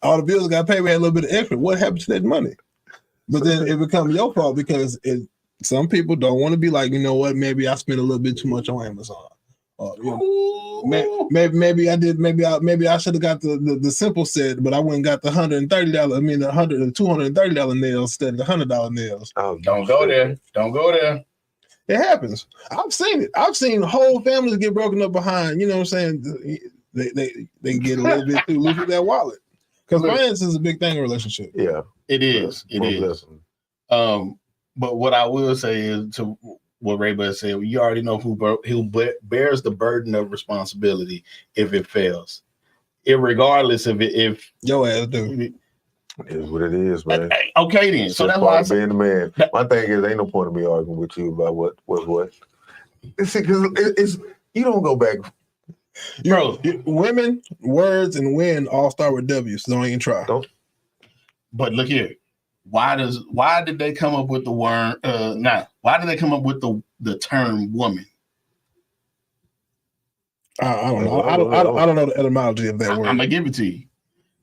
all the bills got paid. We had a little bit of extra. What happened to that money? But then it becomes your fault because some people don't want to be like, you know what? Maybe I spent a little bit too much on Amazon. Maybe I did. Maybe I should have got the simple set, but I went and got the $130. I mean, the $230 nails instead of the $100 nails. Oh, Don't go there. Don't go there. It happens. I've seen it. I've seen whole families get broken up behind. You know what I'm saying? They get a little bit too loose with that wallet because finance is a big thing in a relationship. Yeah, It is. It most is. definitely. But what I will say is to what Ray Bud said, you already know who bears the burden of responsibility if it fails. Irregardless if Your ass do. It is what it is, man. Okay then. So that's why I said, being the man. My thing is, ain't no point in me arguing with you about what. Because it's you don't go back. bro. Women, words, and win all start with W. So don't even try. But look here. Why did they come up with the word? Why did they come up with the term woman? I don't know. I don't know the etymology of that word. I'm gonna give it to you.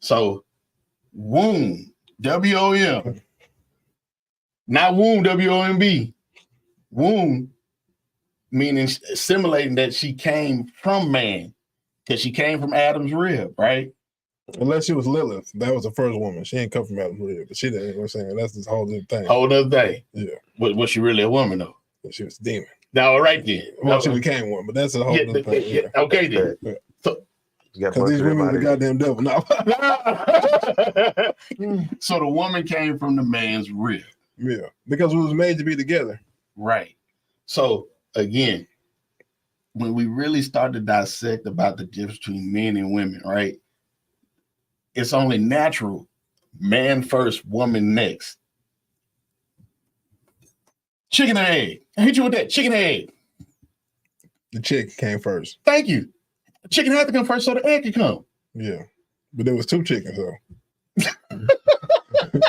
So, womb, WOM, not womb, WOMB. Womb, meaning assimilating that she came from man, because she came from Adam's rib, right? Unless she was Lilith, that was the first woman. She ain't come from Adam Rib, but she didn't. You know what I'm saying? That's this whole other thing. Whole other thing. Yeah, Was she really a woman though? she was a demon. Now, all right then. Well, she became one, but that's a whole other thing. Yeah. Okay then. You got Because these women are the everybody. goddamn devil. No. So the woman came from the man's rib. Yeah, because we was made to be together. Right. So again, when we really start to dissect about the difference between men and women, right? It's only natural. Man first, woman next. Chicken and egg. I hit you with that. Chicken and egg. The chick came first. Thank you. Chicken had to come first so the egg could come. Yeah, but there was 2 chickens though.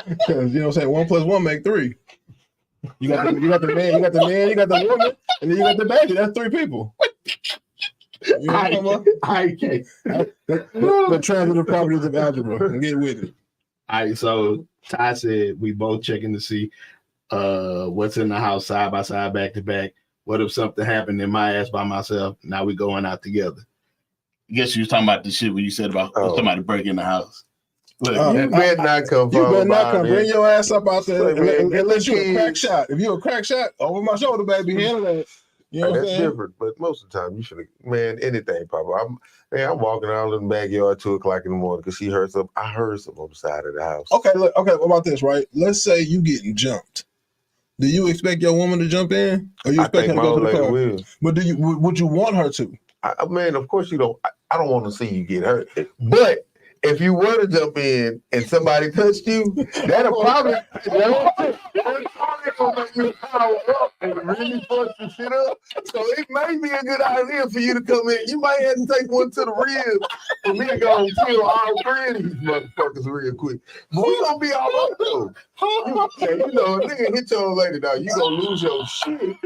Because you know what I'm saying, 1 + 1 make 3. You got the man, you got the woman, and then you got the baby. That's 3 people. You know what I'm talking about? I can't. The transitive properties of algebra. Get with it. All right, so Ty said we both checking to see what's in the house side by side, back to back. What if something happened in my ass by myself? Now we going out together. I guess you was talking about the shit when you said about somebody breaking the house. Look, You better not come. You better not come. Bring your ass up out there Like, man, and let you a kids. crack shot. If you a crack shot, over my shoulder, baby. Handle that. You know what I'm That's saying? different, but most of the time you should have, man, anything, Papa. I'm walking out in the backyard 2 o'clock in the morning because she heard something. I heard something on the side of the house. Okay, look, okay, what about this, right? Let's say you getting jumped. Do you expect your woman to jump in? Or you I expect her think to my go old to the lady car? will. But would you want her to? Man, of course you don't. I don't want to see you get hurt. But if you were to jump in and somebody touched you, that'll probably gonna make you power up and really fuck the shit up. So it may be a good idea for you to come in. You might have to take one to the ribs for me to go and kill all 3 of these motherfuckers real quick. But we gonna be all right though. You know, a nigga hit your old lady now, you gonna lose your shit. You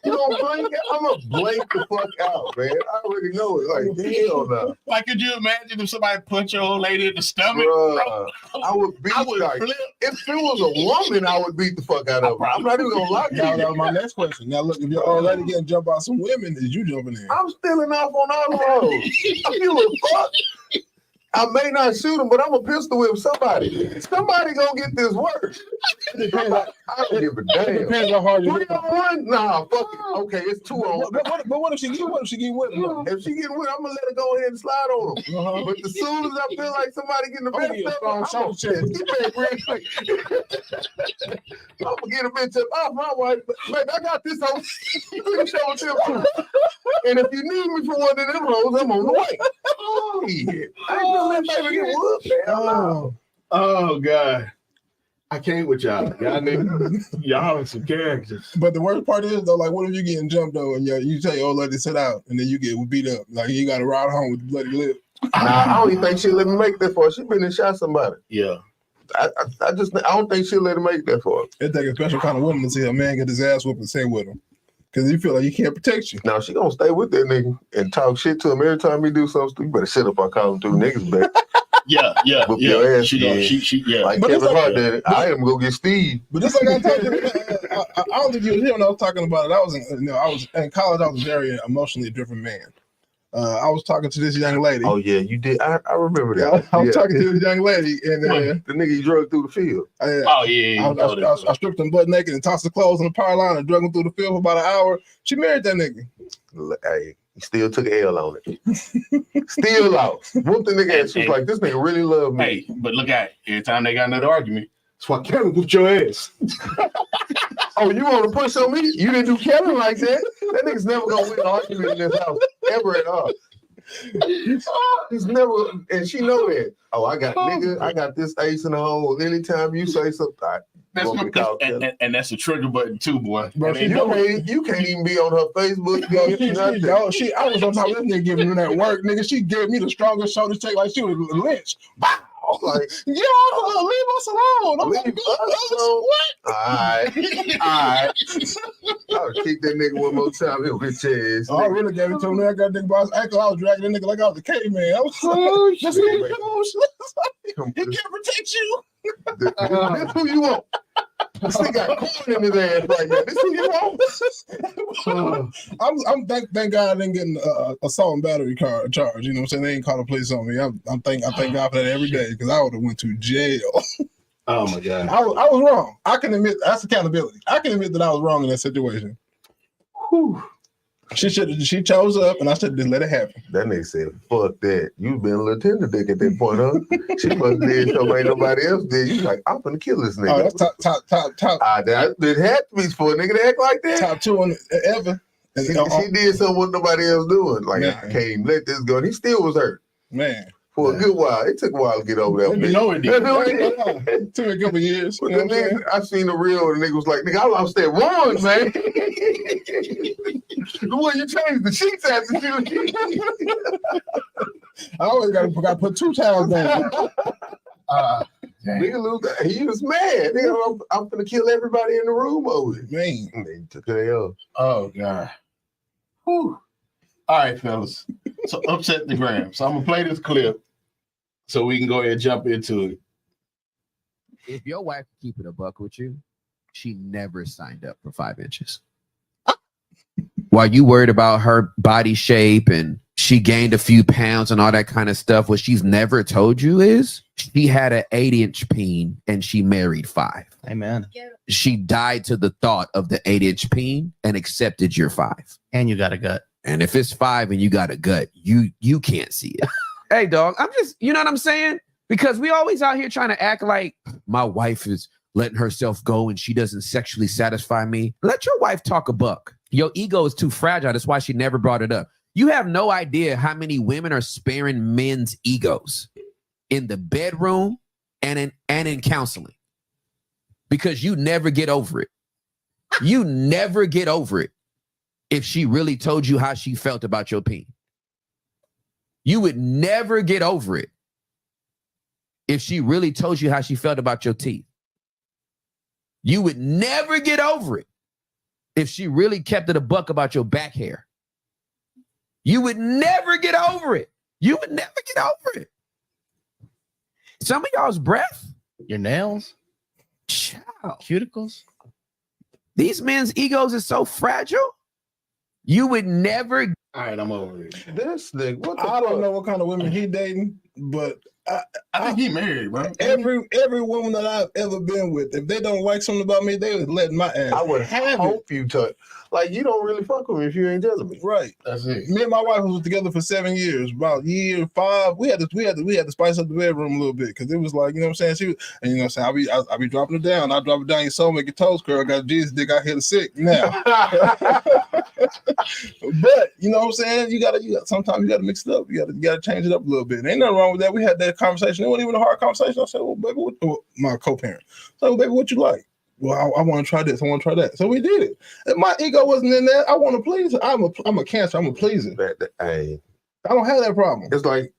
gonna blink? I'm gonna blink the fuck out, man. I already know it. Like, hell no. like, could you imagine if somebody punched your old lady in the stomach? Bruh, I would beat I would like, flip. if it was a woman, I would beat the fuck out of her. I'm not even gonna lie to Now, you. that was my next question. Now, look, if your old lady getting jumped by some women, is you jumping in? I'm stealing off on all of those. I give a fuck. I may not shoot him, but I'm a pistol whip somebody. Somebody gonna get this work. It depends on, I don't give a it damn. depends how hard you 3 hit. on 1? Nah, fuck it. Okay, it's 2 on 1. But what if she get? What if she get with him? If she get with, I'm gonna let her go ahead and slide on him. Uh-huh. But as soon as I feel like somebody getting the I'm gonna best get a of strong shoulder check. get back real quick. I'm gonna get a bitch up off my wife. Baby, I got this on. You can show it to him too. And if you need me for one of them hoes, I'm on the way. Shit. I ain't gonna let baby get whooped. Hell no. Oh God, I can't with y'all. Y'all niggas, y'all are some characters. But the worst part is though, like, what if you getting jumped though, and you tell your old lady to sit out, and then you get beat up, like you got to ride home with the bloody lip. Nah, I don't even think she'll let me make that far. She been and shot somebody. Yeah. I don't think she'll let her make that far. It take a special kind of woman to see a man get his ass whooped and stay with him, because you feel like he can't protect you. Now she gonna stay with that nigga and talk shit to him every time he do something stupid. You better shut up. I call him 2 niggas back. Yeah. Whoop your ass She gonna, again. yeah. Like But Kevin it's like- Hart did it. I am go get Steve. But just like I told you, I don't think you were here when I was talking about it. I was in college. I was a very emotionally driven man. I was talking to this young lady. Oh yeah, you did. I remember Yeah, that. I was talking to this young lady, and the nigga you drug through the field. Oh yeah. I stripped him butt naked and tossed the clothes on the power line and drug him through the field for about an hour. She married that nigga. Hey, he still took an L on it. Still lost. Whooped the nigga and she was like, this nigga really love me. Hey, but look at it. Every time they got another argument, that's why Kevin whooped your ass. Oh, you want to push on me? You didn't do Kevin like that. That nigga's never gonna win an argument in this house ever at all. He's never, and she know that. Oh, I got this ace in the hole. Anytime you say something, That's and that's a trigger button too, boy. Bro, you can't even be on her Facebook. I was on top of this nigga giving me that work, nigga. She gave me the strongest shoulder check like she was Lynch. Wow. Like, leave us alone. I'm leave like, us alone. All right. I would kick that nigga one more time. He'll hit your ass. I really gave it to him. I got nigga by his ankle. I was dragging that nigga like I was a caveman. I was like, this nigga, come on, he can't protect you. This who you want. This nigga got corn in his ass right now. This who you want. Thank God I didn't get an assault and battery charge. You know what I'm saying? They ain't called a police on me. I thank God for that every day because I would have went to jail. Oh my God. I was wrong. I can admit that's accountability. I can admit that I was wrong in that situation. Whew. She chose up, and I said, just let it happen. That nigga said, fuck that. You been a little tender dick at that point, huh? She must have did something ain't nobody else did. You like, I'm gonna kill this nigga. Oh, that's top. That it had to be for a nigga to act like that. Top 2 ever. She did something what nobody else doing. Like, Man. I can't even let this go. And he still was hurt. Man. For a good while. It took a while to get over that. You know it did. It took a couple years. But the nigga, I seen the real, and the nigga was like, nigga, I lost that one, man. The one you changed the sheets after you. I always got to put 2 towels down. Nigga, he was mad. Nigga, I'm gonna kill everybody in the room over it. Man. And they took it out. Oh God. Whew. All right, fellas. So upset the gram. So I'm gonna play this clip so we can go ahead and jump into it. If your wife keep it a buck with you, she never signed up for 5 inches. While you worried about her body shape and she gained a few pounds and all that kind of stuff, what she's never told you is she had an 8-inch peen and she married 5. Amen. She died to the thought of the 8-inch peen and accepted your 5. And you got a gut. And if it's 5 and you got a gut, you can't see it. Hey, dog, I'm just, you know what I'm saying? Because we always out here trying to act like my wife is letting herself go and she doesn't sexually satisfy me. Let your wife talk a buck. Your ego is too fragile. That's why she never brought it up. You have no idea how many women are sparing men's egos in the bedroom and in counseling because you never get over it. You never get over it. If she really told you how she felt about your peen, you would never get over it. If she really told you how she felt about your teeth, you would never get over it. If she really kept it a buck about your back hair, you would never get over it. You would never get over it. Some of y'all's breath, Your nails, child, cuticles. these men's egos are so fragile. You would never. All right, I'm over it. This nigga, what the I don't fuck? know what kind of women he dating, but I think he married, bro. every woman that I've ever been with, if they don't like something about me, they was letting my ass. I would have it. hope you touch. Like, you don't really fuck with me if you ain't telling me. Right. That's it. Me and my wife was together for 7 years. About year 5, we had to spice up the bedroom a little bit because it was like, you know what I'm saying. She was, and you know what I'm saying. I'll be dropping it down. I drop it down your soul, make your toes curl. Got Jesus dick out here to sick now. But you know what I'm saying. You gotta sometimes you gotta mix it up. You gotta change it up a little bit. And ain't nothing wrong with that. We had that conversation. It wasn't even a hard conversation. I said, well, baby, my co-parent. So, well, baby, what you like? Well, I want to try this. I want to try that. So we did it. And my ego wasn't in there. I want to please her. I'm a Cancer. I'm a pleaser. Hey, I don't have that problem. it's like,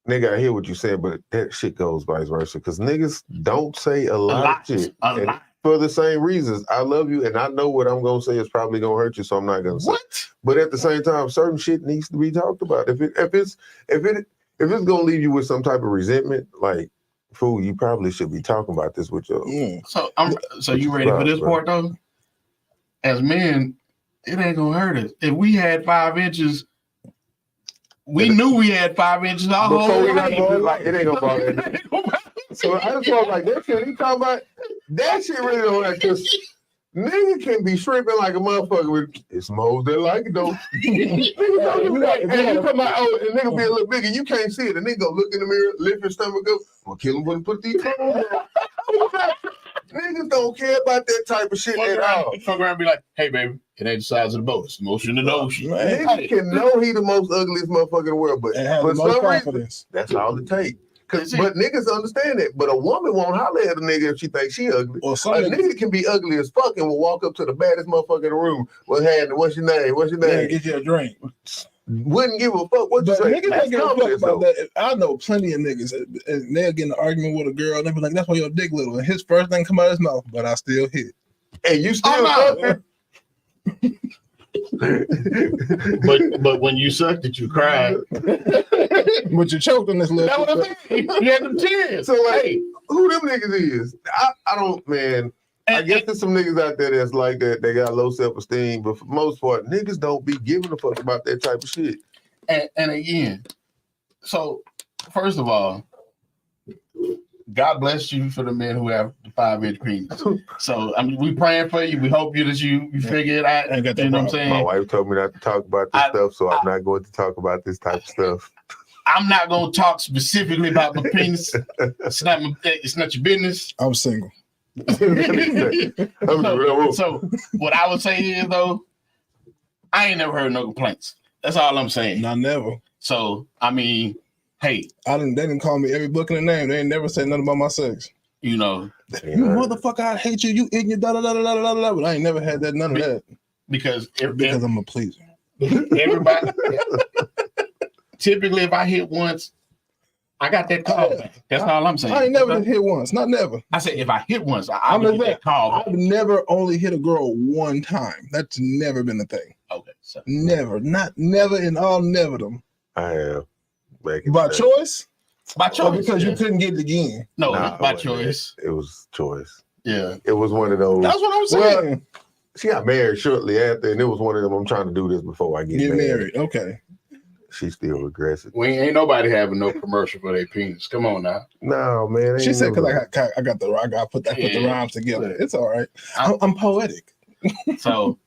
nigga, I hear what you said, but that shit goes vice versa. Because niggas don't say a lot of shit. And for the same reasons. I love you, and I know what I'm gonna say is probably gonna hurt you, so I'm not gonna say. What? But at the same time, certain shit needs to be talked about. If it's gonna leave you with some type of resentment, like, fool, you probably should be talking about this with your. So you ready for this part though? As men, it ain't gonna hurt us. If we had 5 inches, we knew we had 5 inches our Before whole we got life. going, like, it ain't gonna bother me. So I just felt like that shit he talking about, that shit really don't like, because nigga can be shrimping like a motherfucker with it's moles that like it though. Nigga don't do that. And you come out, oh, and nigga be a little bigger, you can't see it. And nigga go look in the mirror, lift his stomach up, I'm gonna kill him when put these clothes on. Niggas don't care about that type of shit at all. Fuck around and be like, hey baby, it ain't the size of the boat, it's the motion of the ocean. Nigga can know he the most ugliest motherfucker in the world, but And have for the most some reason, confidence. that's all it takes. That's it. But niggas understand that. But a woman won't holler at a nigga if she thinks she ugly. Or A some nigga can be ugly as fuck and will walk up to the baddest motherfucker in the room. What's happening? What's your name? What's your yeah, name? get you a drink. Wouldn't give a fuck what you But say. niggas That's don't give a fuck confidence, about though. that. I know plenty of niggas, and they'll get in an argument with a girl, and they be like, "That's why your dick little." And his first thing come out of his mouth, but I still hit. And you still Oh, fucking. But when you sucked it, you cried. But you choked on this little. That's what I'm saying. You had them tears. So like, who them niggas is? I don't, man. I guess there's some niggas out there that's like that. They got low self-esteem, but for the most part, niggas don't be giving a fuck about that type of shit. And again, so first of all, God bless you for the men who have the 5-inch penis. So I mean, we praying for you. We hope you figure it out. I ain't got that You know what I'm problem. My saying? wife told me not to talk about this stuff, so I'm not going to talk about this type of stuff. I'm not gonna talk specifically about my penis. It's not your business. I'm single. So what I would say is though, I ain't never heard no complaints. That's all I'm saying. Not never. So I mean, hey, They didn't call me every book in the name. They ain't never said nothing about my sex. you know, You motherfucker, I hate you. You ignorant, da da da da da da da. But I ain't never had none of that because because I'm a pleaser. everybody typically if I hit once, I got that call back. That's all I'm saying. I ain't never hit once. Not never. I said if I hit once, I'm I'll get just that call back. I've never only hit a girl one time. That's never been a thing. Okay, so Never. Not never in all never them. I have. Back in By the day. choice? by Or choice. because you yeah. couldn't get it again. No, Nah, by it wasn't choice. that. It was choice. Yeah. It was one of those. That's what I'm Well, saying. she got married shortly after, and it was one of them. I'm trying to do this before I get Get married. married. Okay. She still regrets it. We ain't nobody having no commercial for their penis. Come on now. No, man. She said because never- I got I put the Yeah. rhymes together. Yeah. It's all right. I- I'm poetic. So,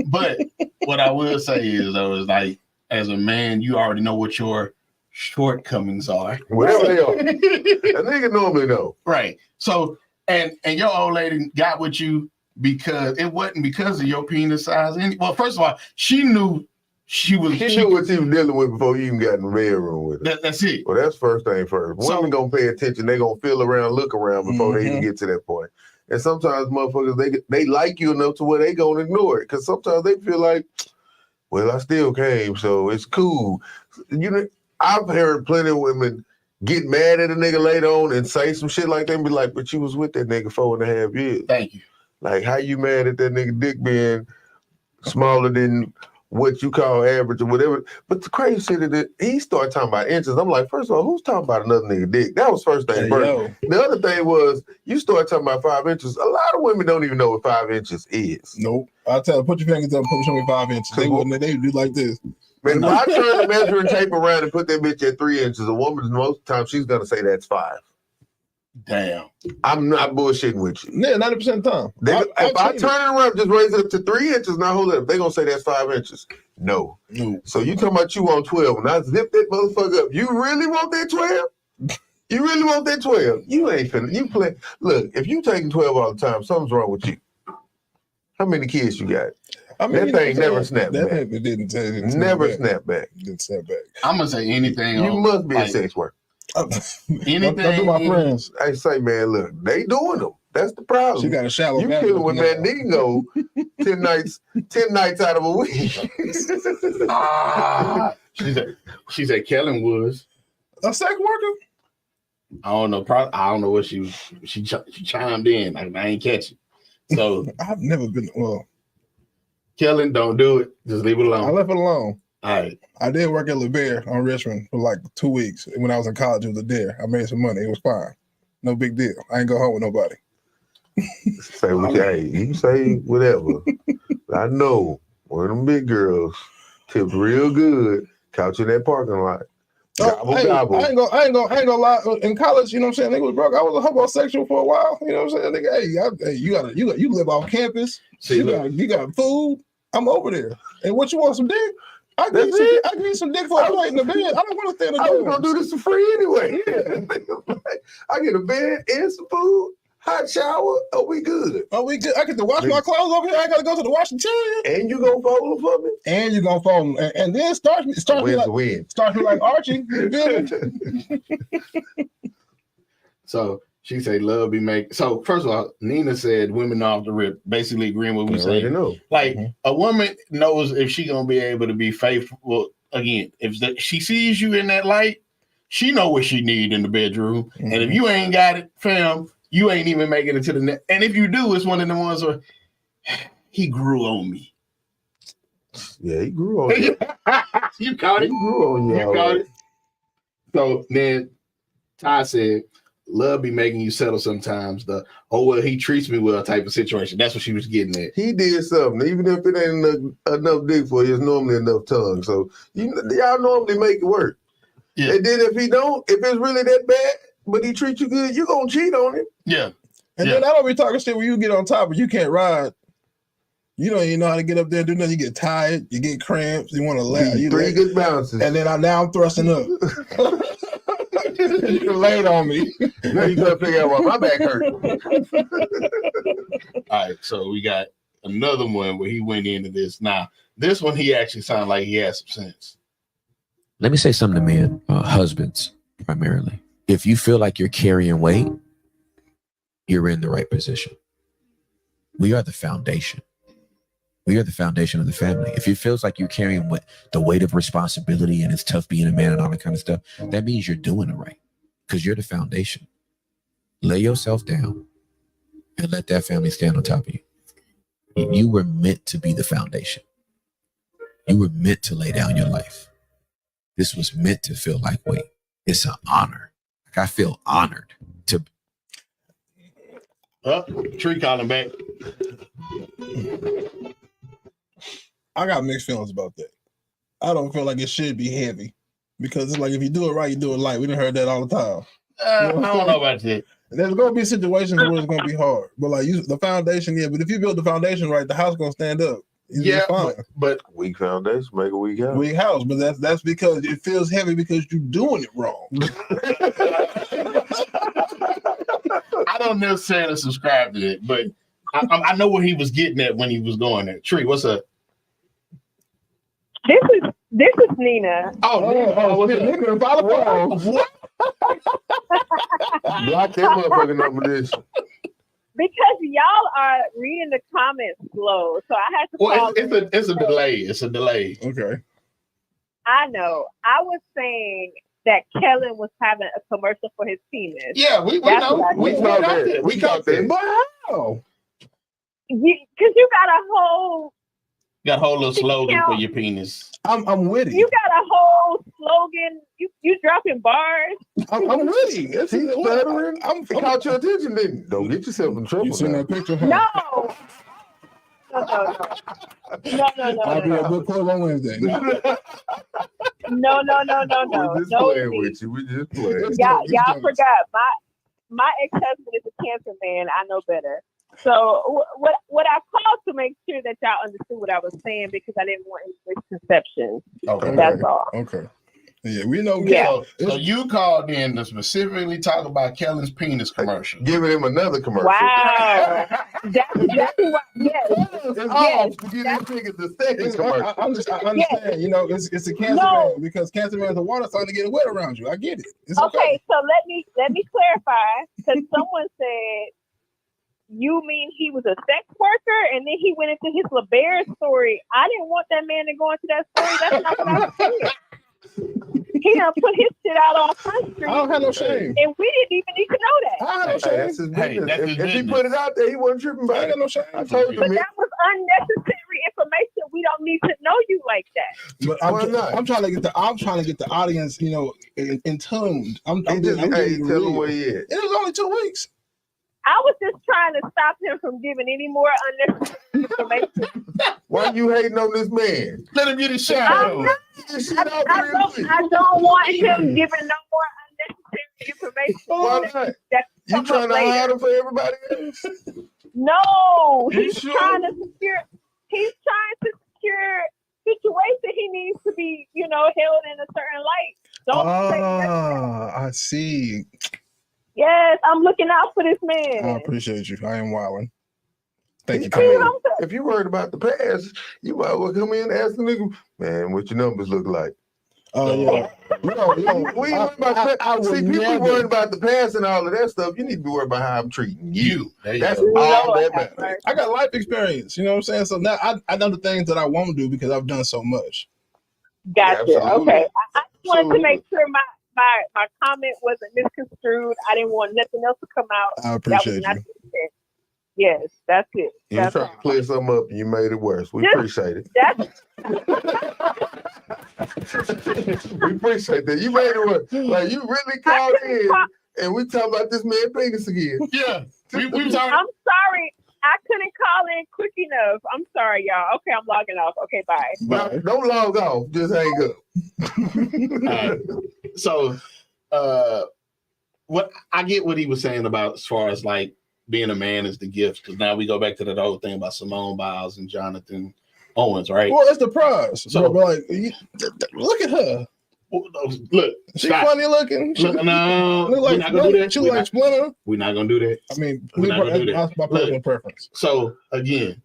but what I will say is though, is like as a man, you already know what your shortcomings are. whatever they are. A nigga normally know. Right. So, and your old lady got with you because it wasn't because of your penis size. Well, first of all, she knew she was. She knew what she was dealing with before you even got in the bedroom with her. That's it. Well, that's first thing first. So- Women gonna pay attention. They gonna feel around, look around before they even Mhm. get to that point. And sometimes motherfuckers they like you enough to where they gonna ignore it because sometimes they feel like, well, I still came, so it's cool. You know, I've heard plenty of women get mad at a nigga later on and say some shit like that and be like, but you was with that nigga 4.5 years. Thank you. Like, how you mad at that nigga dick being smaller than what you call average or whatever? But the crazy shit is that he started talking about inches. I'm like, first of all, who's talking about another nigga dick? That was first thing Hey, first. yo. The other thing was, you started talking about 5 inches. A lot of women don't even know what 5 inches is. Nope. I tell her, put your fingers up, show me 5 inches. They wouldn't. They would do like this. Man, if I turn the measuring tape around and put that bitch at 3 inches, a woman, most of the time, she's going to say that's 5. Damn. I'm not bullshitting with you. Yeah, 90% of the time. If I turn it around, just raise it up to 3 inches, now hold it up. They're going to say that's 5 inches. No. No. So you talking about you want 12. When I zip that motherfucker up, you really want that 12? You really want that 12? You ain't finna. You play. Look, if you taking 12 all the time, something's wrong with you. How many kids you got? I mean, That you know thing what I'm never saying? snapped That back. thing didn't Never back. snap back. Didn't snap back. I'm gonna say anything. You on, must be a like, sex worker. Anything. Don't do my friends. I say, man, look, they doing them. That's the problem. She got a shallow. You back killing with now. Mandingo 10 nights out of a week. She said Kellen was. A sex worker? I don't know. Probably, I don't know what she was. She chimed in. I ain't catch it. So I've never been. Well, Kellen, don't do it. Just leave it I alone. left it alone. All right. I did work at LeBaire on Richmond for like 2 weeks. When I was in college, it was a dare. I made some money. It was fine. No big deal. I ain't go home with nobody. Say what you, hey, you say whatever. I know one of them big girls tipped real good. Couch in that parking lot. Gobble, Hey, gobble. I ain't gonna lie. In college, you know what I'm saying? Nigga was broke. I was a homosexual for a while. You know what I'm saying? Nigga, you live off campus. See, you look, got food. I'm over there. And what you want, some dick? I give That's you it? I give you some dick for a plate in the bed. I don't want to stay in the I was dorms. gonna do this for free anyway. I get a bed and some food, hot shower. Oh, we good. Oh, we good. I get to wash my clothes over here. I gotta go to the washing area. And you gonna fold them for me? And you gonna phone and then starts me When's like the win? Archie. You feel me? so she said love be make. So first of all, Nina said women off the rip, basically agreeing with what we already say. know. Like Mhm. a woman knows if she gonna be able to be faithful. Again, if she sees you in that light, she know what she need in the bedroom. And if you ain't got it, fam, you ain't even making it to the net. And if you do, it's one of the ones where he grew on me. Yeah, he grew on you. You caught He it. grew on you. You got it. So then Ty said, love be making you settle sometimes. The well, he treats me well type of situation. That's what she was getting at. He did something. Even if it ain't enough dick for you, it's normally enough tongue. So y'all normally make it work. Yeah. And then if he don't, if it's really that bad, but he treat you good, you gonna cheat on him. Yeah. And Yeah. then I don't be talking shit when you get on top, but you can't ride. You don't even know how to get up there and do nothing. You get tired, you get cramps, you want to laugh. You Three lay- good bounces. and then now I'm thrusting up. You laid on me. Now you gotta figure out why my back hurt. All right, so we got another one where he went into this. Now, this one he actually sounded like he had some sense. Let me say something to men, husbands primarily. If you feel like you're carrying weight, you're in the right position. We are the foundation. We are the foundation of the family. If it feels like you're carrying the weight of responsibility and it's tough being a man and all that kind of stuff, that means you're doing it right because you're the foundation. Lay yourself down and let that family stand on top of you. You were meant to be the foundation. You were meant to lay down your life. This was meant to feel like weight. It's an honor. Like I feel honored to. Tree calling back. I got mixed feelings about that. I don't feel like it should be heavy because it's like if you do it right, you do it light. We done heard that all the time. I don't know about that. There's gonna be situations where it's gonna be hard, but like the foundation, yeah. But if you build the foundation right, the house gonna stand up. It's Yeah, fine. but Weak foundation, make a weak house. Weak house, but that's because it feels heavy because you're doing it wrong. I don't necessarily subscribe to it. But I know what he was getting at when he was going there. Tree, what's up? This is Nina. What's the nigga? What? Block that motherfucking number this. Because y'all are reading the comments slow, so I had to Well, call in. it's a delay. It's a delay. Okay. I know. I was saying that Kellen was having a commercial for his penis. Yeah, we That's know. what I We did. saw got that. We got that. But how? Because you got a whole Got a whole little slogan for your penis. I'm witty. you got a whole slogan. You dropping bars. I'm witty. It's, He's stuttering. I'm It caught your attention, didn't it? Don't get yourself in trouble. You seen now. that picture? Huh? No. No. I'll be a good club on Wednesday. No. We just No, playing with you. We just playing. Y'all forgot. My ex-husband is a cancer man. I know better. So what I called to make sure that y'all understood what I was saying because I didn't want any misconceptions. Okay. That's all. Okay. Yeah, we know. Yeah. So you called in to specifically talk about Kellen's penis commercial. Giving him another commercial. Wow. That's exactly what. Yes. It's off to give these niggas the second commercial. I understand. You know, it's a cancer No. man because cancer man's a water starting to get wet around you. I get it. It's Okay, so let me clarify because someone said you mean he was a sex worker and then he went into his LeBaron story. I didn't want that man to go into that story. That's not what I was saying. He done put his shit out on Front Street. I don't have no shame. And we didn't even need to know that. I have no Hey, shame. that's his Hey, business. that's his If he business. put it out there, he wasn't tripping I about ain't it. got no shame. I told you, But man. that was unnecessary information. We don't need to know you like that. But Why not? I'm trying to get the audience, you know, in tuned. I'm He just, being hey, tell real. him where he at. It was only 2 weeks. I was just trying to stop him from giving any more unnecessary information. Why you hating on this man? Let him get his shot. I'm not- Get this shit out there. I don't want him giving no more unnecessary information. Why not? That You come trying up to later. hide him for everybody else? No, You he's sure? trying to secure. He's trying to secure situation. He needs to be, held in a certain light. Don't say that. I see. Yes, I'm looking out for this I man. appreciate you. I am wilding. Thank you, I See mean, what Camille. I'm saying? if you worried about the past, you might well come in and ask the nigga, man, what your numbers look like. Oh yeah. We don't. We ain't worried about that. See, people worried about the past and all of that stuff. You need to be worried about how I'm treating you. There you That's go. all Lord that have matters. mercy. I got life experience. You know what I'm saying? So now I know the things that I won't do because I've done so much. Gotcha. Absolutely. Okay. I just wanted to Absolutely. make sure my comment wasn't misconstrued. I didn't want nothing else to come out. I That was appreciate not you. the intent. Yes, that's it. You was That's trying all. to clear something up and you made it worse. We Just- appreciate it. That's We appreciate that. You made it worse. Like you really called in and we talk about this man penis again. Yeah. We talking. I'm sorry. I couldn't call in quick enough. I'm sorry, y'all. Okay, I'm logging off. Okay, bye. No, don't log off. Just hang up. So what I get what he was saying about as far as like being a man is the gift. Because now we go back to that whole thing about Simone Biles and Jonathan Owens, right? Well, it's the prize. So- So, like, look at her. Look, She stop. funny looking. She Look, no, look we're like not gonna do that. She look like Splinter. We're not gonna do that. I mean, We're not gonna do that's my personal preference. So again,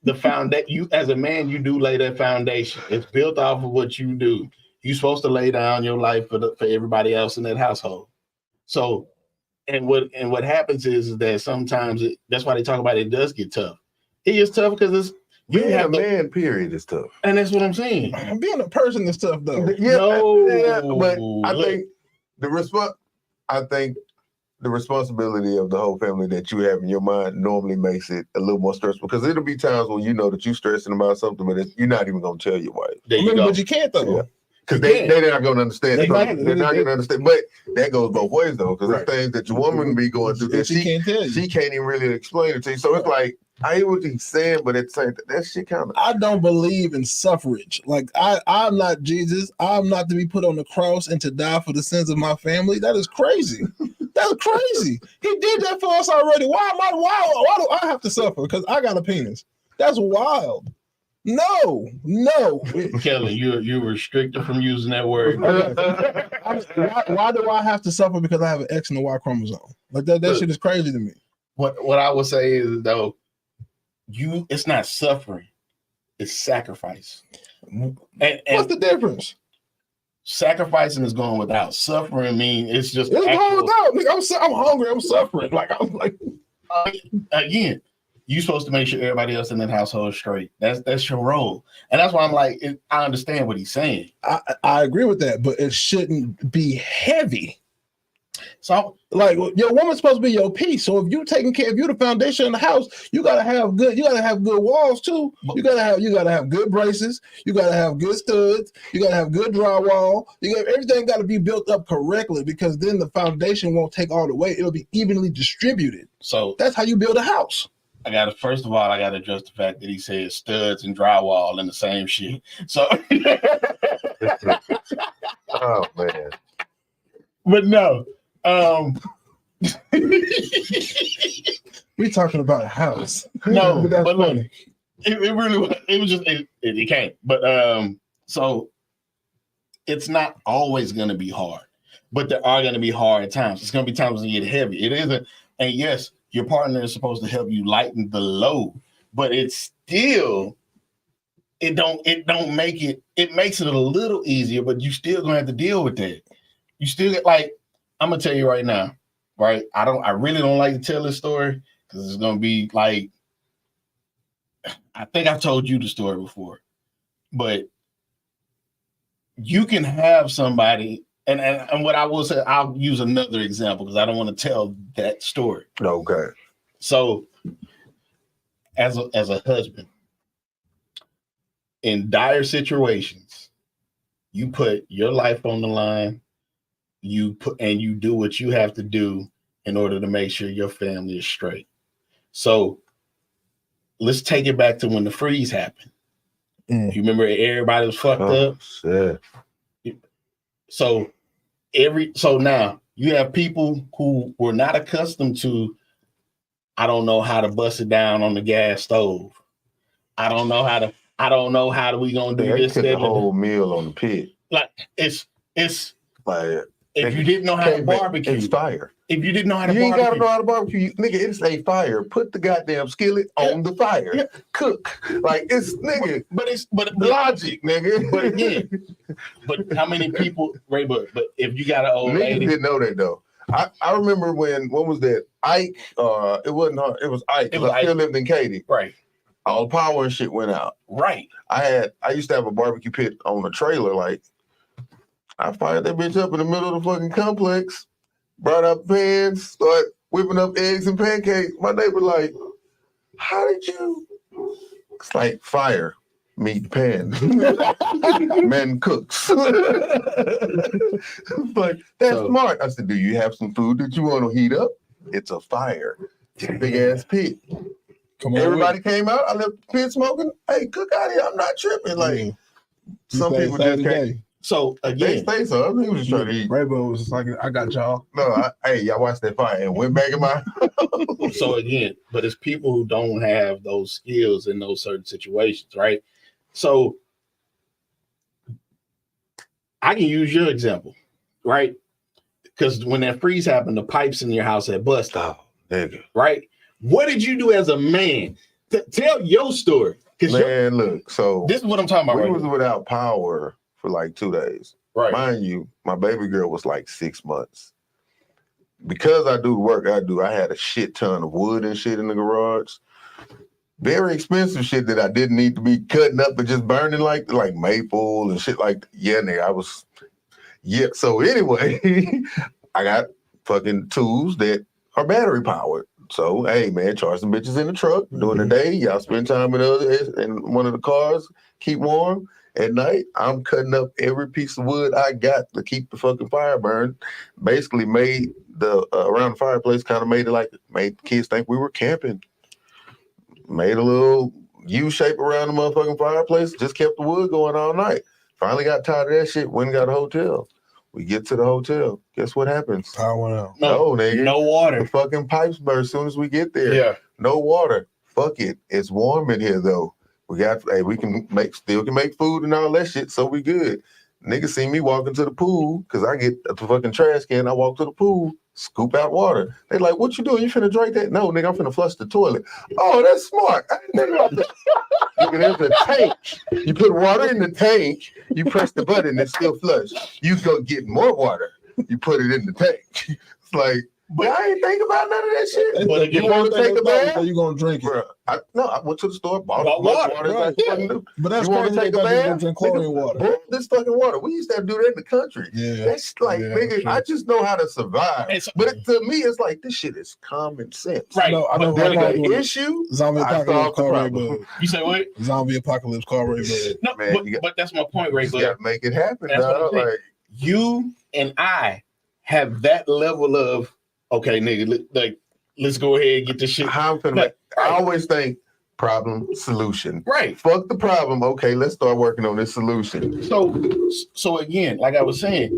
the foundation. You as a man, you do lay that foundation. It's built off of what you do. You're supposed to lay down your life for everybody else in that household. So, and what happens is that sometimes that's why they talk about it does get tough. It is tough because it's you Being a have to, man, period, is tough. and that's what I'm saying. Being a person is tough though. But I Look. think the responsibility of the whole family that you have in your mind normally makes it a little more stressful because it'll be times when you know that you're stressing about something, but you're not even gonna tell your wife There you go. But you can't though. Yeah. because You they're not gonna understand. Exactly. They're not gonna understand. But that goes both ways though, because Right. there's things that your woman be going through that She can't tell you. she can't even really explain it to you. So it's like I hear what he's saying, but at the same time, that shit kind of I don't believe in suffrage. Like I'm not Jesus. I'm not to be put on the cross and to die for the sins of my family. That is crazy. That's crazy. He did that for us already. Why do I have to suffer? Because I got a penis. That's wild. No. Kelly, you're restricted from using that word. Why do I have to suffer because I have an X and a Y chromosome? Like that Look. shit is crazy to me. What I would say is though, it's not suffering, it's sacrifice. And What's the difference? sacrificing is going without. Suffering mean it's just It's actual- going without. Nigga, I'm hungry. I'm suffering. I'm like again. You're supposed to make sure everybody else in that household is straight. That's your role, and that's why I'm like, I understand what he's saying. I agree with that, but it shouldn't be heavy. So Like your woman's supposed to be your piece. So if you're taking care, if you're the foundation of the house, you gotta have good walls too. You gotta have good braces, you gotta have good studs, you gotta have good drywall, everything gotta be built up correctly because then the foundation won't take all the weight. It'll be evenly distributed. so That's how you build a house. first of all, I gotta address the fact that he said studs and drywall and the same shit. So oh man. but no. We talking about a house. No, But that's but look, funny. it really was. It was just it came. But so it's not always going to be hard, but there are going to be hard times. It's going to be times when you get heavy. It isn't. And yes, your partner is supposed to help you lighten the load, but it's still it don't make it. It makes it a little easier, but you still gonna have to deal with that. You still get like I'm gonna tell you right now, right? I really don't like to tell this story because it's gonna be like. I think I've told you the story before, but you can have somebody, and what I will say, I'll use another example because I don't want to tell that story. Okay. So, as a husband, in dire situations, you put your life on the line. You do what you have to do in order to make sure your family is straight. So let's take it back to when the freeze happened. Mm. You remember everybody was fucked up. Shit. So now you have people who were not accustomed to. I don't know how to bust it down on the gas stove. I don't know how do we gonna do They this. cook that, the whole meal on the pit. like it's Like if you didn't know how to barbecue, it's fire. if you didn't know how to You ain't barbecue, gotta know how to barbecue. Nigga, it's a fire. Put the goddamn skillet on the fire. Yeah. Cook. Like it's nigga. but Logic, nigga. But again, but how many people, Ray? But if you got an old Niggas lady, didn't know that though. I remember when what was that? Ike, it wasn't her, it was Ike. It was I still Ike. lived in Katy. right, All the power and shit went out. right. I used to have a barbecue pit on a trailer. Like I fired that bitch up in the middle of the fucking complex, brought up pans, started whipping up eggs and pancakes. My neighbor like, how did you? It's like fire, meat pan, men cooks. Like that's So- smart. I said, do you have some food that you want to heat up? It's a fire. It's a big ass pit. Come on, Everybody came out. I left the pit smoking. Hey, cook out here. I'm not tripping. Like some people just can't. So They again, say so. I think he was just trying to eat. Rainbow was just like, I got y'all. No, hey, y'all watched that fight and went back in my so again, but it's people who don't have those skills in those certain situations, right? So I can use your example, right? Because when that freeze happened, the pipes in your house had busted, Oh, nigga. right? What did you do as a man? Tell your story. Because Man, look, so this is what I'm talking about. we Right was now. without power for like 2 days. Right. Mind you, my baby girl was like 6 months. Because I do the work I do, I had a shit ton of wood and shit in the garage. Very expensive shit that I didn't need to be cutting up and just burning like maple and shit like that. Yeah, nigga, so anyway, I got fucking tools that are battery powered. So, hey, man, charge some bitches in the truck during the day. Y'all spend time in one of the cars, keep warm. At night, I'm cutting up every piece of wood I got to keep the fucking fire burned. Basically made the, around the fireplace, kind of made the kids think we were camping. Made a little U shape around the motherfucking fireplace, just kept the wood going all night. Finally got tired of that shit, went and got a hotel. We get to the hotel. Guess what happens? Power went out. No, nigga. No The water. fucking pipes burst as soon as we get there. Yeah. No water. Fuck it. It's warm in here though. We can make food and all that shit, so we good. Niggas see me walking to the pool, because I get the fucking trash can, I walk to the pool, scoop out water. They like, what you doing? You finna drink that? No, nigga, I'm finna flush the toilet. Oh, that's smart. I didn't think about that. Nigga, there's a tank. You put water in the tank, you press the button, it's still flush. You go get more water, you put it in the tank. It's like, but I ain't think about none of that shit. But you want to take a bath? You gonna drink it? Bro, I went to the store, bought Bought as much water, water as I right, could yeah. fucking do. But that's You wanna crazy. take a They bath? don't drink chlorine water. Boil this fucking water. We used to have to do that in the country. Yeah. That's like, Yeah, nigga, sure. I just know how to survive. It's- But to me, it's like, this shit is common sense. Right. I know There's right an now. issue. Zombie I apocalypse solved the car Ray problem. Bud. You say what? Zombie apocalypse car Ray Bud. No, Man, but that's my point, Ray. You But gotta make it happen, That's what I'm dog. saying. Like, you and I have that level of, okay, nigga, like, let's go ahead and get this shit. how I'm finna make, I always think problem, solution. Right. Fuck the problem. Okay, let's start working on this solution. So again, like I was saying,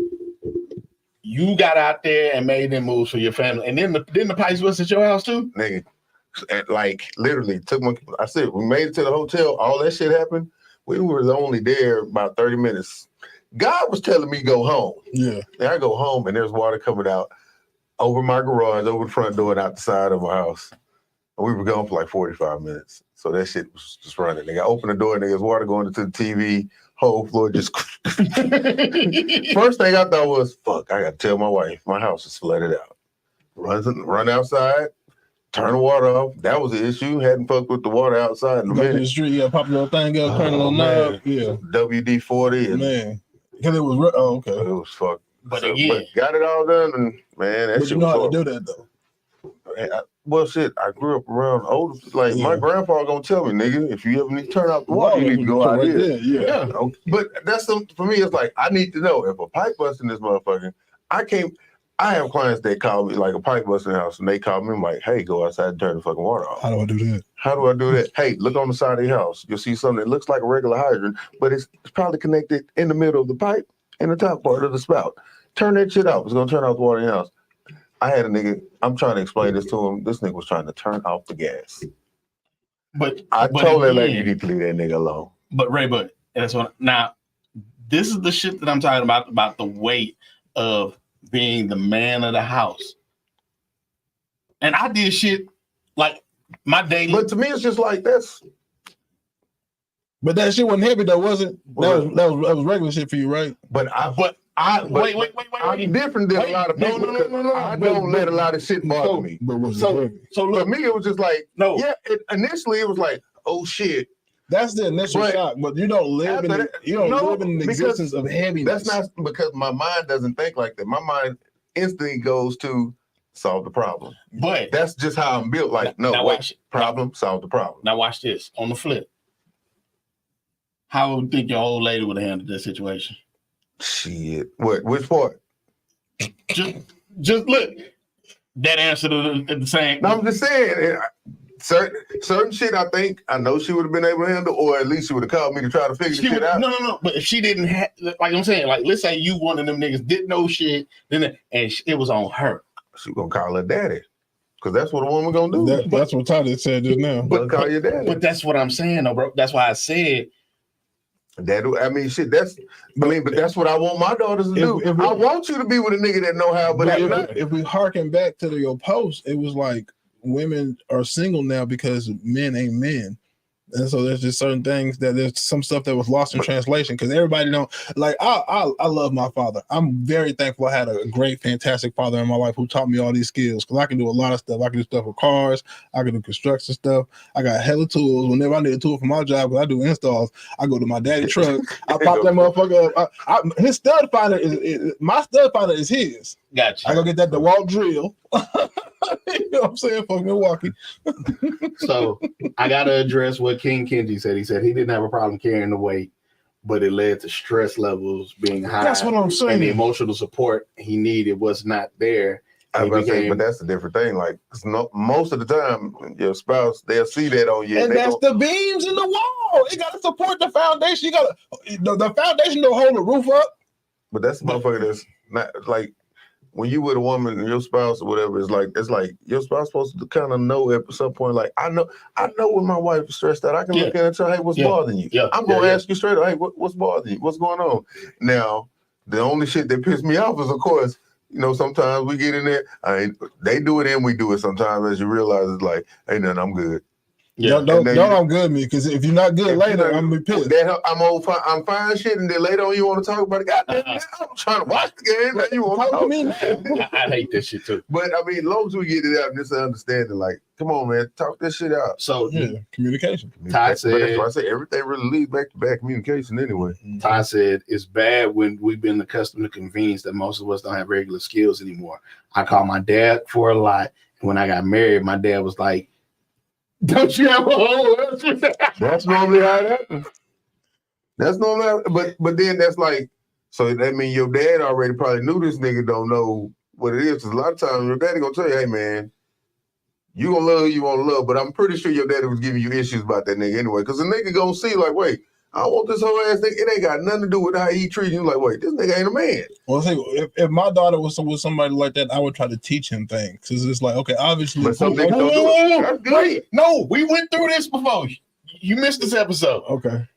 you got out there and made them moves for your family, and then the pipes was at your house too. Nigga, and like literally I said, we made it to the hotel. All that shit happened. We were only there about 30 minutes. God was telling me go home. Yeah. And I go home and there's water coming out over my garage, over the front door, and out the side of my house. And we were gone for like 45 minutes. So that shit was just running. Nigga, I opened the door and there's water going into the TV. Whole floor just. First thing I thought was, fuck, I got to tell my wife my house is flooded out. Run outside, turn the water off. That was the issue. Hadn't fucked with the water outside in a Go to the minute. street, yeah, pop a little thing up, turn a little man. knob. Yeah. WD-40 and Man. Because it was, okay. it was fucked. But So, again, got it all done, and man, that But shit you know was how to horrible. do that, though. Well, shit, I grew up around older. Like my Yeah. grandpa gonna tell me, nigga, if you ever need to turn out the water, you need to go out right here. there, yeah. yeah. Okay. But that's for me. It's like I need to know if a pipe bust in this motherfucker. I have clients that call me like a pipe bust in the house, and they call me. I'm like, hey, go outside and turn the fucking water off. How do I do that? How do I do that? Hey, look on the side of your house. You'll see something that looks like a regular hydrant, but it's probably connected in the middle of the pipe and the top part of the spout. Turn that shit off. It's gonna turn off the water in your house. I had a nigga, I'm trying to explain this to him. This nigga was trying to turn off the gas. But I but told that again, lady, you need to leave that nigga alone. But Ray, but that's what now. This is the shit that I'm talking about the weight of being the man of the house. And I did shit like my daily. But to me, it's just like that's. But that shit wasn't heavy, though, was it? That was regular shit for you, right? But wait. I'm different than a lot of No, people. no. I don't let a lot of shit bother me. But was it So heavy? so For look, me, it was just like, no. yeah. Initially, it was like, oh shit. That's the initial But shock, but you don't live in after the, that- you don't no, live in the because existence of heaviness. That's not because my mind doesn't think like that. My mind instantly goes to solve the problem. But That's just how I'm built. Like, no, now wait, watch it. problem, solve the problem. Now watch this. On the flip, how would you think your old lady would have handled this situation? Shit. What? Which part? Just look. That answer to the same. No, I'm just saying. certain shit, I know she would have been able to handle, or at least she would have called me to try to figure the shit out. No. But if she didn't have, like I'm saying, like let's say you one of them niggas didn't know shit, then it was on her. She gonna call her daddy, because that's what a woman gonna do. That's what Toddy said just now. But call your daddy. But that's what I'm saying, though, bro. That's why I said. But that's what I want my daughters to do. I want you to be with a nigga that know how, but if we harken back to your post, it was like women are single now because men ain't men. And so there's just certain things that there's some stuff that was lost in translation because everybody don't like. I love my father. I'm very thankful I had a great, fantastic father in my life who taught me all these skills because I can do a lot of stuff. I can do stuff with cars. I can do construction stuff. I got hella tools. Whenever I need a tool for my job, because I do installs, I go to my daddy truck. I pop that motherfucker up. His stud finder is my stud finder is his. Gotcha. I go get that DeWalt drill. You know what I'm saying? Fuck Milwaukee. So I gotta address what King Kenji said. He said he didn't have a problem carrying the weight, but it led to stress levels being high. That's what I'm saying. And the emotional support he needed was not there. but that's a different thing. Like most of the time, your spouse they'll see that on you, and that's the beams in the wall. You gotta support the foundation. You gotta the foundation don't hold the roof up. But that's the motherfucker that's not like. When you with a woman and your spouse or whatever, it's like your spouse supposed to kind of know at some point. Like I know when my wife is stressed out, I can look at her and tell, hey, what's bothering you? I'm gonna ask you straight up, hey, what's bothering you? What's going on? Now, the only shit that pissed me off is, of course, sometimes we get in there. They do it and we do it sometimes. As you realize, it's like, hey, nothing, I'm good. Yeah, don't I'm good me because if you're not good later, I'm gonna be pissed. I'm fine shit, and then later on you want to talk about it. God damn, I'm trying to watch the game. Now you want to talk to me? I hate this shit too. But I mean, as long as we get it out, just understanding, like, come on, man, talk this shit out. So communication. Ty said, but that's why I say everything really leads back to bad communication anyway. Ty said it's bad when we've been accustomed to convenience that most of us don't have regular skills anymore. I call my dad for a lot. When I got married, my dad was like, don't you have a whole husband? That's normally how it happens. That's normally how, but then that's like, so that means your dad already probably knew this nigga don't know what it is. Because a lot of times your daddy gonna tell you, hey man, you gonna love who you want to love, but I'm pretty sure your daddy was giving you issues about that nigga anyway. Because the nigga gonna see like, wait, I want this whole ass thing. It ain't got nothing to do with how he treats you. Like, wait, this nigga ain't a man. Well, if my daughter was with somebody like that, I would try to teach him things. Because it's like, okay, obviously. But some niggas don't do it. That's good. Wait, no, we went through this before. You missed this episode. Okay.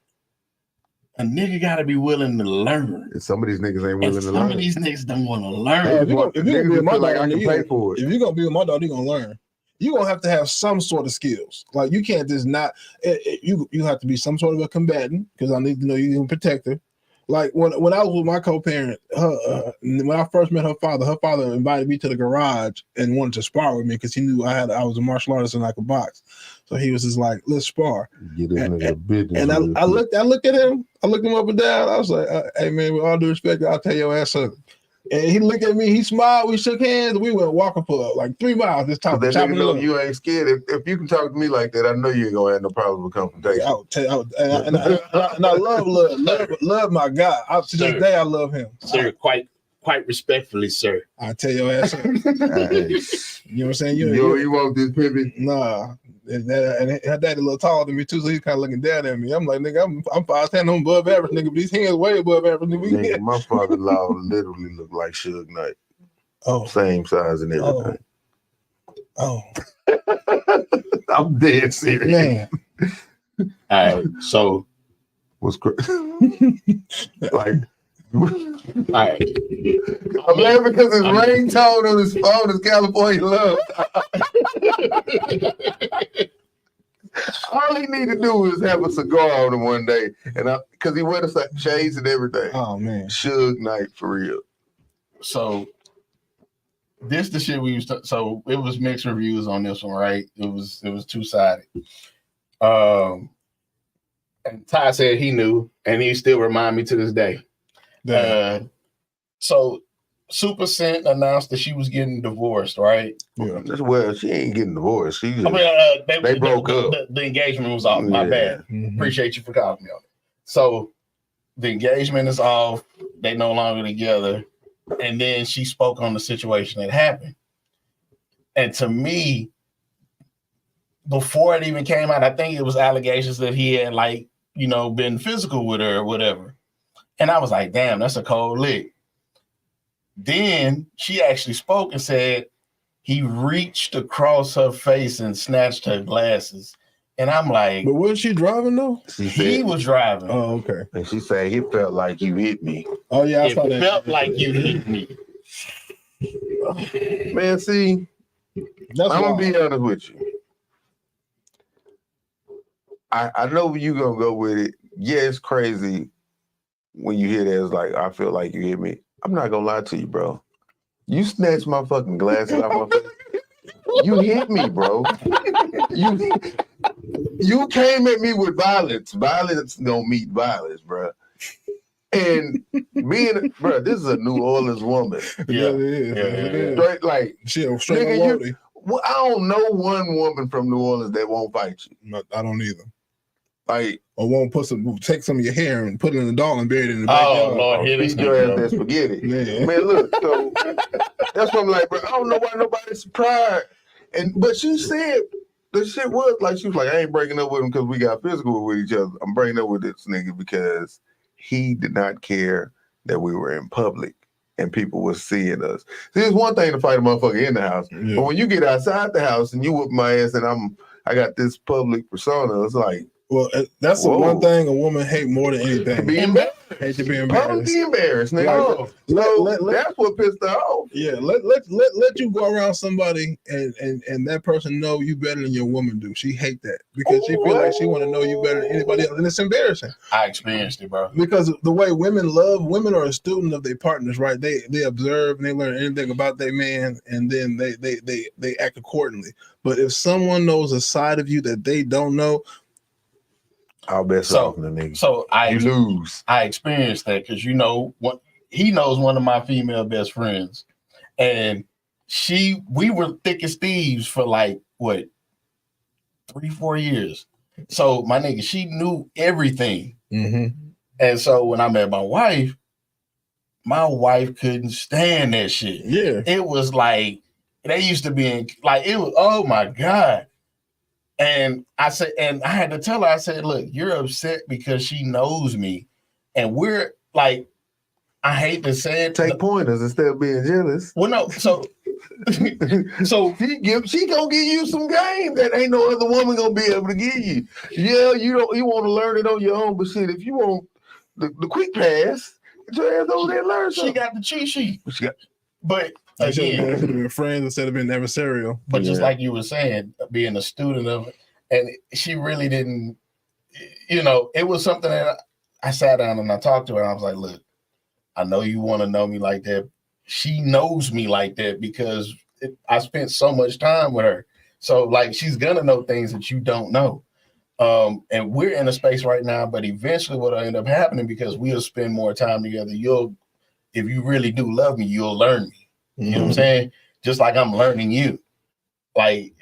A nigga gotta be willing to learn. And some of these niggas ain't willing to learn. Some of these niggas don't want to learn. If you're gonna be with my daughter, I can pay for it. If you're gonna be with my daughter, you're gonna learn. You're gonna have to have some sort of skills. Like you can't just not. You have to be some sort of a combatant because I need to know you can protect her. Like when I was with my co-parent, when I first met her father invited me to the garage and wanted to spar with me because he knew I was a martial artist and I could box. So he was just like, let's spar. And I looked at him. I looked him up and down. I was like, hey man, with all due respect, I'll tell your ass up. And he looked at me, he smiled, we shook hands, we went walking for like 3 miles. This time, you ain't scared. If you can talk to me like that, I know you ain't gonna have no problem with confrontation. And I love my guy. To this day, I love him. Sir, quite respectfully, sir. I tell your ass. You know what I'm saying? You want this pivot? Nah. And her daddy a little taller than me too, so he's kind of looking down at me. I'm like, nigga, I'm 5'10", I'm above average, nigga, but these hands way above average. Nigga, my father-in-law literally looked like Suge Knight. Oh, same size and everything. Oh. I'm dead serious. Man. All right, so what's crazy? Like, all right. I'm laughing because his ringtone on his phone is California Love. All he need to do is have a cigar on him one day, and because he wears shades and everything. Oh man, Suge Knight for real. So this the shit we used to. So it was mixed reviews on this one, right? It was 2-sided. And Ty said he knew, and he still remind me to this day. So Super Scent announced that she was getting divorced, right? Yeah. Well, she ain't getting divorced. She just, they broke up. The engagement was off. My bad. Mm-hmm. Appreciate you for calling me on it. So the engagement is off. They no longer together. And then she spoke on the situation that happened. And to me, before it even came out, I think it was allegations that he had like, been physical with her or whatever. And I was like, damn, that's a cold lick. Then she actually spoke and said he reached across her face and snatched her glasses. And I'm like, But was she driving though? he was driving. Oh, okay. And she said, "It felt like you hit me." Oh yeah, I It saw that. felt like you hit me. Man, see, That's I'm gonna wild. be honest with you. I know where you gonna go with it. Yeah, it's crazy when you hear that. It's like, I feel like you hit me. I'm not gonna lie to you, bro. You snatched my fucking glasses off my face. You hit me, bro. You came at me with violence. Violence gonna meet violence, bro. And bro, this is a New Orleans woman. Yeah, it is. Yeah, It is. Straight like, Shit, straight nigga, up you- well, I don't know one woman from New Orleans that won't fight you. No, I don't either. Like, Or won't take some of your hair and put it in the dog and bury it in the Oh, backyard. Lord, here this feed your ass nigga that go. spaghetti. Yeah. Man, look, so that's what I'm like, bro. I don't know why nobody's surprised. But she said the shit was like, she was like, I ain't breaking up with him because we got physical with each other. I'm breaking up with this nigga because he did not care that we were in public and people were seeing us. See, it's one thing to fight a motherfucker in the house, Yeah. but when you get outside the house and you whoop my ass and I got this public persona, it's like, Well, that's the Whoa. one thing a woman hate more than to anything. be embarrassed. Hate to be embarrassed. Publicly embarrassed, nigga. Like, So that's what pissed her off. Yeah, let you go around somebody and that person know you better than your woman do. She hate that because she feel like she want to know you better than anybody else, and it's embarrassing I experienced it, bro. because the way women are a student of their partners, right? They observe and they learn anything about their man, and then they act accordingly. But if someone knows a side of you that they don't know, I'll bet So- something, nigga. So You lose. I experienced that because what he knows one of my female best friends, and we were thick as thieves for like what 3-4 years. So my nigga, she knew everything, and so when I met my wife couldn't stand that shit. yeah, It was like they used to be in like it was. Oh my god. And I said, and I had to tell her, I said, look, you're upset because she knows me. And we're like, I hate to say it. Take pointers instead of being jealous. Well, no, so She gonna give you some game that ain't no other woman gonna be able to give you. Yeah, you want to learn it on your own, but shit, if you want the quick pass, get your ass over there and learn she something. got the cheat sheet. She got- But they should again, have been friends instead of being adversarial. but just Yeah. like you were saying, being a student of it, and she really didn't, it was something that I sat down and I talked to her. And I was like, look, I know you want to know me like that. She knows me like that because I spent so much time with her. So like, she's going to know things that you don't know. And we're in a space right now, but eventually what'll end up happening because we'll spend more time together. If you really do love me, you'll learn me. You know what I'm saying? Just like I'm learning you. Like,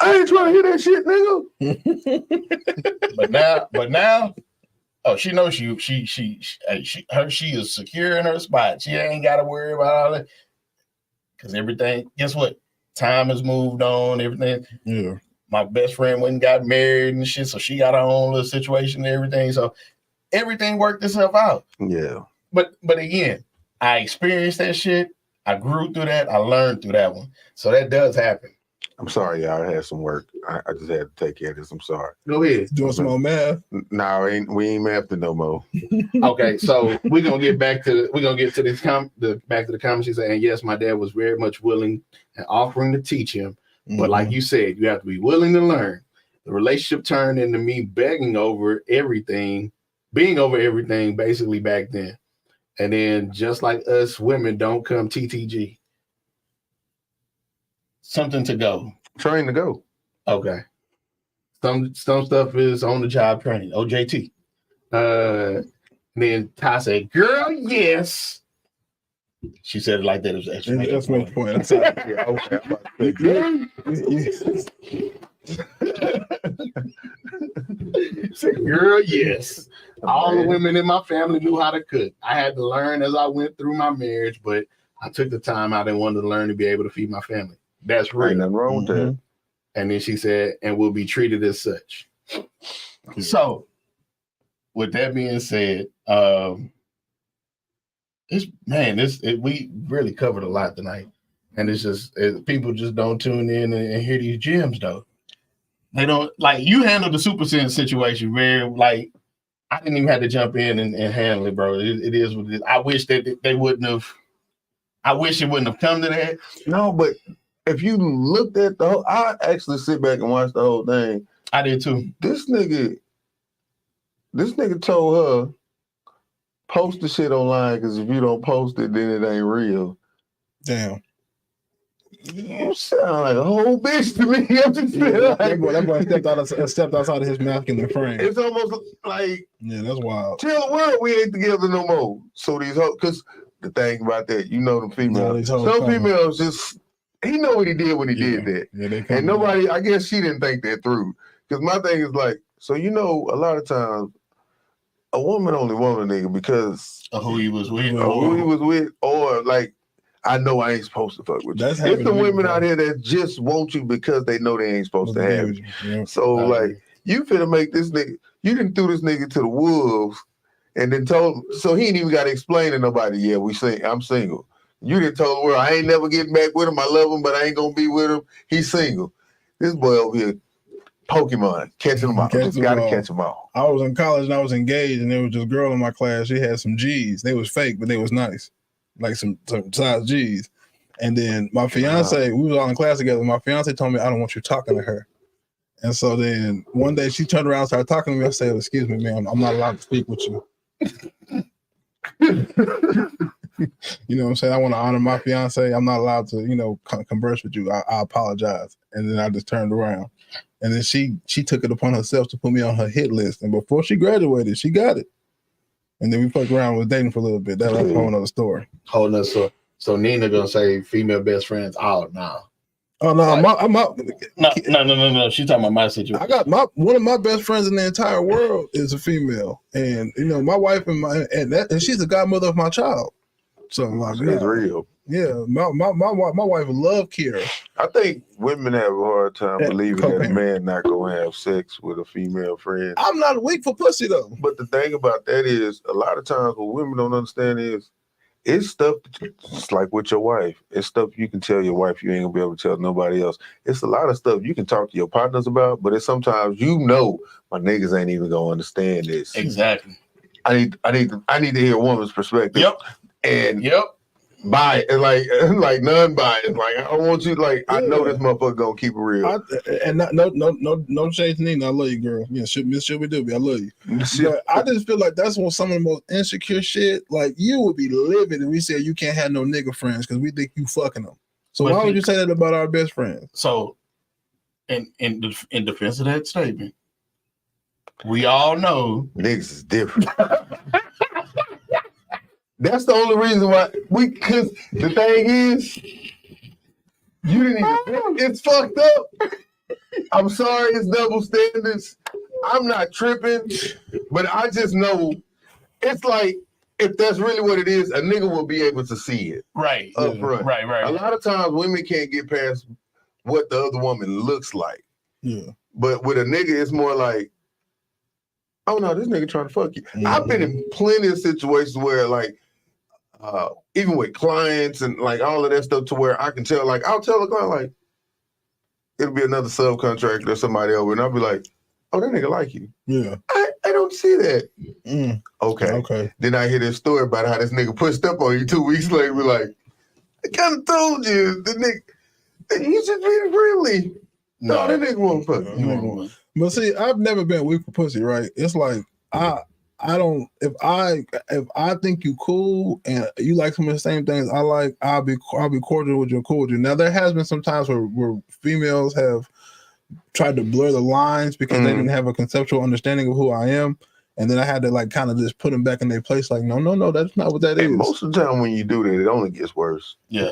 I ain't trying to hear that shit, nigga. but now, oh, she knows she is secure in her spot. She ain't got to worry about all that because everything. Guess what? Time has moved on. Everything. Yeah, My best friend went and got married and shit, so she got her own little situation and everything. So everything worked itself out. Yeah. But again, I experienced that shit. I grew through that. I learned through that one. So that does happen. I'm sorry, y'all. I had some work. I just had to take care of this. I'm sorry. Go ahead. doing some more math. No, we ain't mathing no more. Okay, so we're gonna get back to this back to the comments. She said, and yes, my dad was very much willing and offering to teach him. But like you said, you have to be willing to learn. The relationship turned into me being over everything basically back then. And then just like us women don't come TTG. Something to go. Train to go. Okay. Some stuff is on the job training. OJT. Then Ty said, girl, yes. She said it like that. It was extra. That's my point. That's it. Yeah, okay. I'm about to say, She said, girl, yes. All the women in my family knew how to cook. I had to learn as I went through my marriage, but I took the time out and wanted to learn to be able to feed my family. That's ain't real. nothing wrong with that. And then she said, and will be treated as such. So, with that being said, we really covered a lot tonight. And it's just, people just don't tune in and hear these gems, though. They don't, like, you handled the Super Sense situation very, like, I didn't even have to jump in and handle it, bro. It is what it is. I wish that they wouldn't have, I wish it wouldn't have come to that. No, but if you looked at the whole, I actually sit back and watch the whole thing. I did too. This nigga told her, post the shit online, because if you don't post it, then it ain't real. Damn. You sound like a whole bitch to me. I'm just That boy stepped outside of his masculine frame. It's almost like, yeah, that's wild. tell the world we ain't together no more. So these hoes, because the thing about that, you know, them females, some females just, he know what he did when he did that. Yeah, and nobody, I guess she didn't think that through. Because my thing is like, so you know, a lot of times, a woman only want a nigga because of who he was with, or like, I know I ain't supposed to fuck with you. It's the women out here that just want you because they know they ain't supposed to have you. Yeah. So like, you finna make this nigga, you didn't threw this nigga to the wolves and then told him, so he ain't even got to explain to nobody, yeah, I'm single. You didn't tell the world, I ain't never getting back with him, I love him, but I ain't gonna be with him. He's single. This boy over here, Pokemon, catching them all. Just gotta catch them all. I was in college and I was engaged, and there was this girl in my class. She had some G's. They was fake, but they was nice, like some size G's. And then my fiance, we was all in class together. My fiance told me, I don't want you talking to her. And so then one day she turned around and started talking to me. I said, excuse me, ma'am, I'm not allowed to speak with you. You know what I'm saying? I want to honor my fiance. I'm not allowed to, you know, converse with you. I apologize. And then I just turned around. And then she took it upon herself to put me on her hit list. And before she graduated, she got it. And then we fucked around with dating for a little bit. That's a whole nother story. Whole nother story. So Nina gonna say female best friends all now. Oh no, no. She's talking about my situation. I got one of my best friends in the entire world is a female, and you know my wife and she's the godmother of my child. So like, it's real. Yeah, my wife love Kira. I think women have a hard time believing that a man not gonna have sex with a female friend. I'm not weak for pussy though. But the thing about that is, a lot of times what women don't understand is, it's stuff just like with your wife. It's stuff you can tell your wife you ain't gonna be able to tell nobody else. It's a lot of stuff you can talk to your partners about, but it's sometimes you know my niggas ain't even gonna understand this. Exactly. I need to hear a woman's perspective. Yep. And bias, like non-biased. Like I want you, like I know this motherfucker gonna keep it real. No shade to Nina. I love you, girl. Yeah, Miss Shelby Doobie, I love you. But I just feel like that's some of the most insecure shit. Like you would be livid if we said you can't have no nigga friends because we think you fucking them. So why would you say that about our best friends? So, in defense of that statement, we all know niggas is different. That's the only reason why because the thing is, you didn't even, it's fucked up. I'm sorry, it's double standards. I'm not tripping, but I just know it's like, if that's really what it is, a nigga will be able to see it. Right. Up front. Right. A lot of times women can't get past what the other woman looks like. Yeah. But with a nigga, it's more like, oh no, this nigga trying to fuck you. Mm-hmm. I've been in plenty of situations where like, even with clients and like all of that stuff to where I can tell, like I'll tell a client like, it'll be another subcontractor or somebody over and I'll be like, oh, that nigga like you. Yeah. I don't see that. Mm. Okay. Then I hear this story about how this nigga pushed up on you 2 weeks later. We're like, I kind of told you, the nigga, you should be friendly. No, that nigga won't fuck you. But see, I've never been weak for pussy, right? It's like I don't, if I think you cool and you like some of the same things I like, I'll be cordial with you and cool with you. Now there has been some times where females have tried to blur the lines because they didn't have a conceptual understanding of who I am. And then I had to like kind of just put them back in their place. Like, no, that's not what that is. Most of the time when you do that, it only gets worse. Yeah.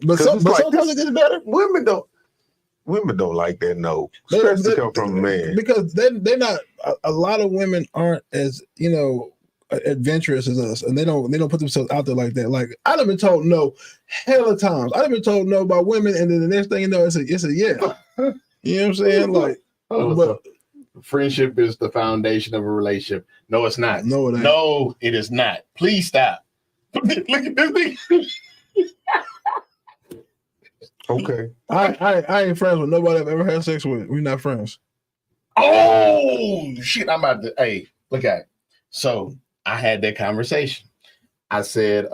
But sometimes it gets better. Women don't like that no. Especially come from a man. Because they're not, a lot of women aren't as, you know, adventurous as us, and they don't put themselves out there like that. Like I done been told no hella times. I done been told no by women, and then the next thing you know, it's a yeah. You know what I'm saying? Like, but friendship is the foundation of a relationship. No, it's not. no, it ain't. No, it is not. Please stop. Look at this thing. Okay. I ain't friends with nobody I've ever had sex with. We're not friends. Oh shit! I'm about to. Hey, look at it. So I had that conversation. I said,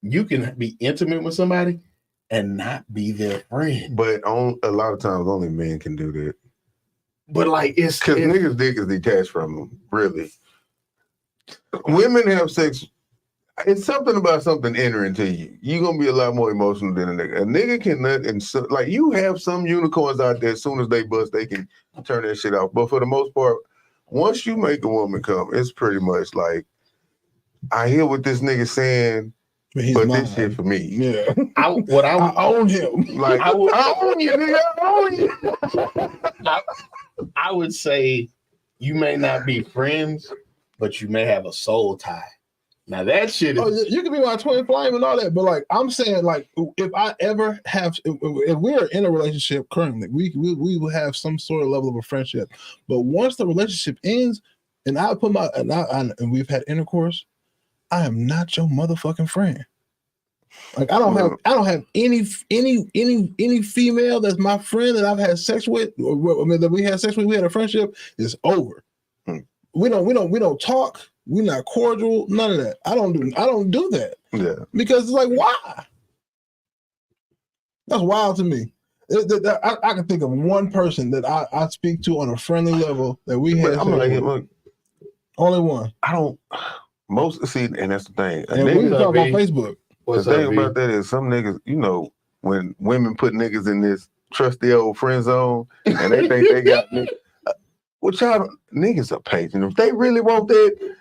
you can be intimate with somebody and not be their friend. But on a lot of times, only men can do that. But like it's Because niggas' dick is detached from them, really. Women have sex. It's something about something entering to you. You're going to be a lot more emotional than a nigga. A nigga can nut, and so, like, you have some unicorns out there, as soon as they bust, they can turn that shit off. But for the most part, once you make a woman come, it's pretty much like, I hear what this nigga saying, but this shit for me. Yeah. I own him. Like, I own you, nigga. I own you. I would say you may not be friends, but you may have a soul tie. Now that shit is. Oh, you can be my twin flame and all that, but like I'm saying, like if I ever have, if we are in a relationship currently, we will have some sort of level of a friendship. But once the relationship ends, and I put my and we've had intercourse, I am not your motherfucking friend. Like I don't have any female that's my friend that I've had sex with, or I mean that we had sex with, we had a friendship. It's over. We don't talk. We're not cordial. None of that. I don't do that. Yeah. Because it's like, why? That's wild to me. I can think of one person that I speak to on a friendly level that we had. I'm like, look, only one. I don't. Most see, and that's the thing. And we can talk on Facebook. The thing about that is some niggas, you know, when women put niggas in this trusty old friend zone and they think they got niggas. Well, y'all niggas are patient. If they really want that,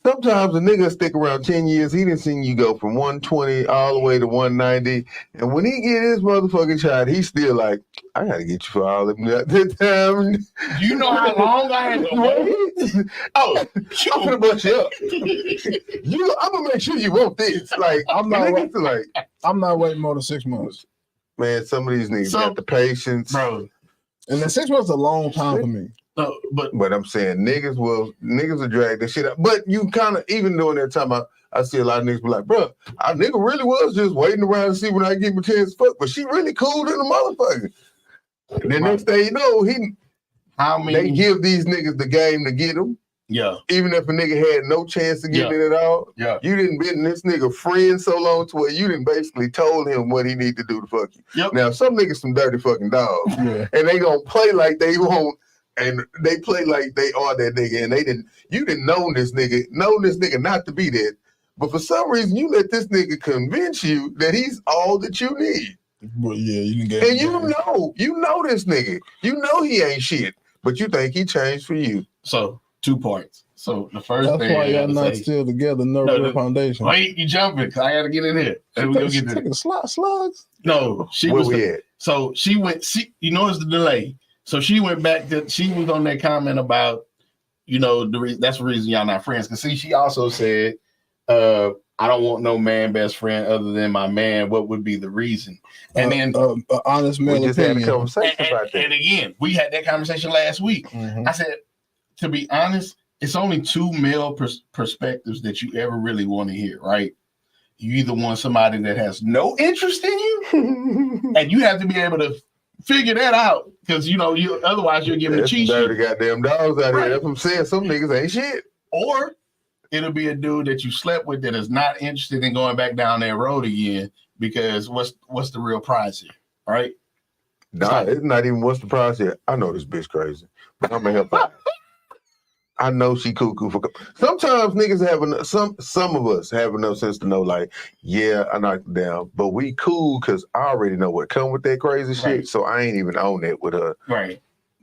sometimes a nigga stick around 10 years. He didn't see you go from 120 all the way to 190. And when he get his motherfucking shot, he's still like, I gotta get you for all of that time. You know how long I had to wait? Oh, shoot. I'm gonna bust you up. I'm gonna make sure you want this. Like, I'm not waiting more than 6 months. Man, some of these niggas got the patience. Bro. And then 6 months is a long time for me. No, but I'm saying niggas will drag this shit out. But you kind of, even during that time, I see a lot of niggas be like, bro, our nigga really was just waiting around to see when I give him a chance to fuck, but she really cool than a motherfucker. And then next thing you know, they give these niggas the game to get them. Yeah. Even if a nigga had no chance to get it at all. Yeah. You didn't been this nigga friend so long to where you didn't basically told him what he need to do to fuck you. Yep. Now some niggas some dirty fucking dogs. Yeah. And they gonna play like they won't. And they play like they are that nigga, and you didn't know this nigga not to be that. But for some reason, you let this nigga convince you that he's all that you need. But yeah, you can get. And you know this nigga. You know he ain't shit, but you think he changed for you. So 2 points. So the first That's thing. why y'all not still together. No real foundation. Wait, you jumping? Cause I gotta get in here. And we gonna get taking slugs. No, she Where was. we at? So she went. You notice the delay. So she went back to, she was on that comment about, you know, that's the reason y'all not friends. Because see, she also said, I don't want no man best friend other than my man. What would be the reason? And then honest male we just had a opinion. conversation about that. And again, we had that conversation last week. Mhm. I said, to be honest, it's only 2 male perspectives that you ever really want to hear, right? You either want somebody that has no interest in you, and you have to be able to figure that out, because you know otherwise you'll give them a cheat sheet. Dirty goddamn dogs out Right. here. That's what I'm saying. Some niggas ain't shit. Or it'll be a dude that you slept with that is not interested in going back down that road again, because what's the real prize here, right? Nah, it's not even what's the price here. I know this bitch crazy, but I'm gonna help out. I know she cuckoo for. Sometimes niggas have enough. Some of us have enough sense to know, like, yeah, I knocked it down, but we cool because I already know what come with that crazy shit. So I ain't even on that with her. Right.